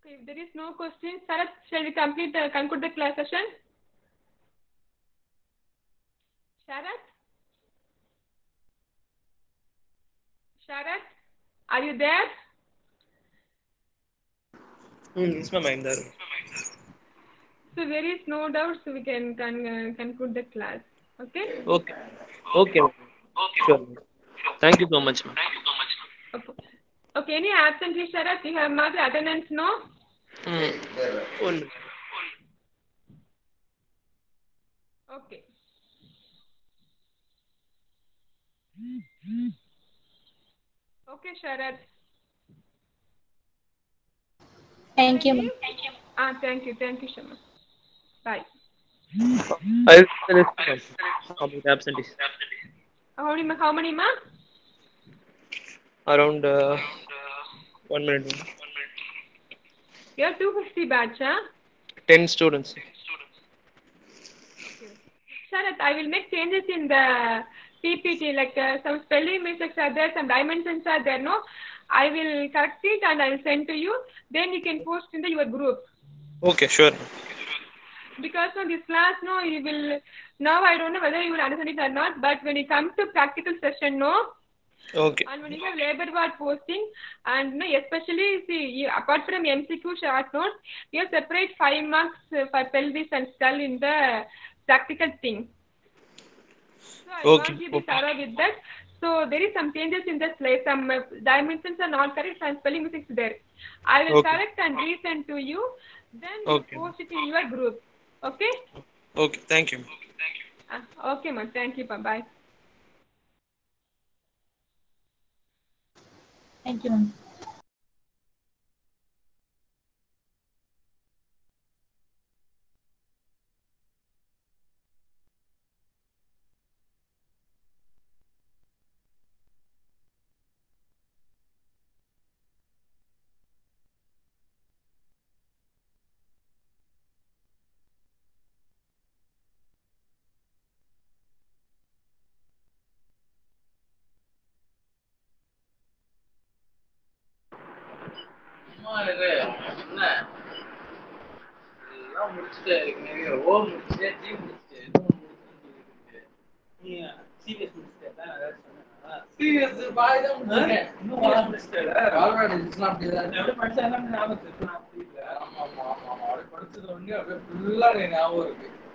Okay, if there is no question, Sarath, shall we conclude the class session? Sharath? Sharath, are you there? Yes, ma'am, I'm there. So there is no doubt, so we can conclude the class. Okay? Okay. Okay. Sure. Thank you so much, ma'am. Okay, any absentee, Sharath? You have marked attendance, no? One minute. Okay. Okay, Sharath. Thank you, Ready? ma'am. Thank you, Shama. Bye. I'll the list, ma'am. About absentees. How many, ma? Around 1 minute. Ma'am. You have 250 batch, huh? 10 students. Sharath, I will make changes in the PPT, like some spelling mistakes are there, some dimensions are there, no? I will correct it and I will send to you. Then you can post in your group. Okay, sure. Because on this class, no, you will, now I don't know whether you will understand it or not, but when you come to practical session, no, Okay. and when you have labor ward posting, and no, especially, see, you, apart from MCQ short notes, you have separate 5 marks for pelvis and skull in the practical thing. So I Okay. want you to be thorough with that. So there is some changes in the slide. Some dimensions are not correct and spelling mistakes there. I will correct and resend to you. Then you post it in your group. Okay? Okay. Thank you. Okay, ma'am. Thank you. Bye-bye. Thank you, ma'am. படிச்சது ஒண்ணு அப்படியே ஃபுல்லா ஞாபகம் இருக்கு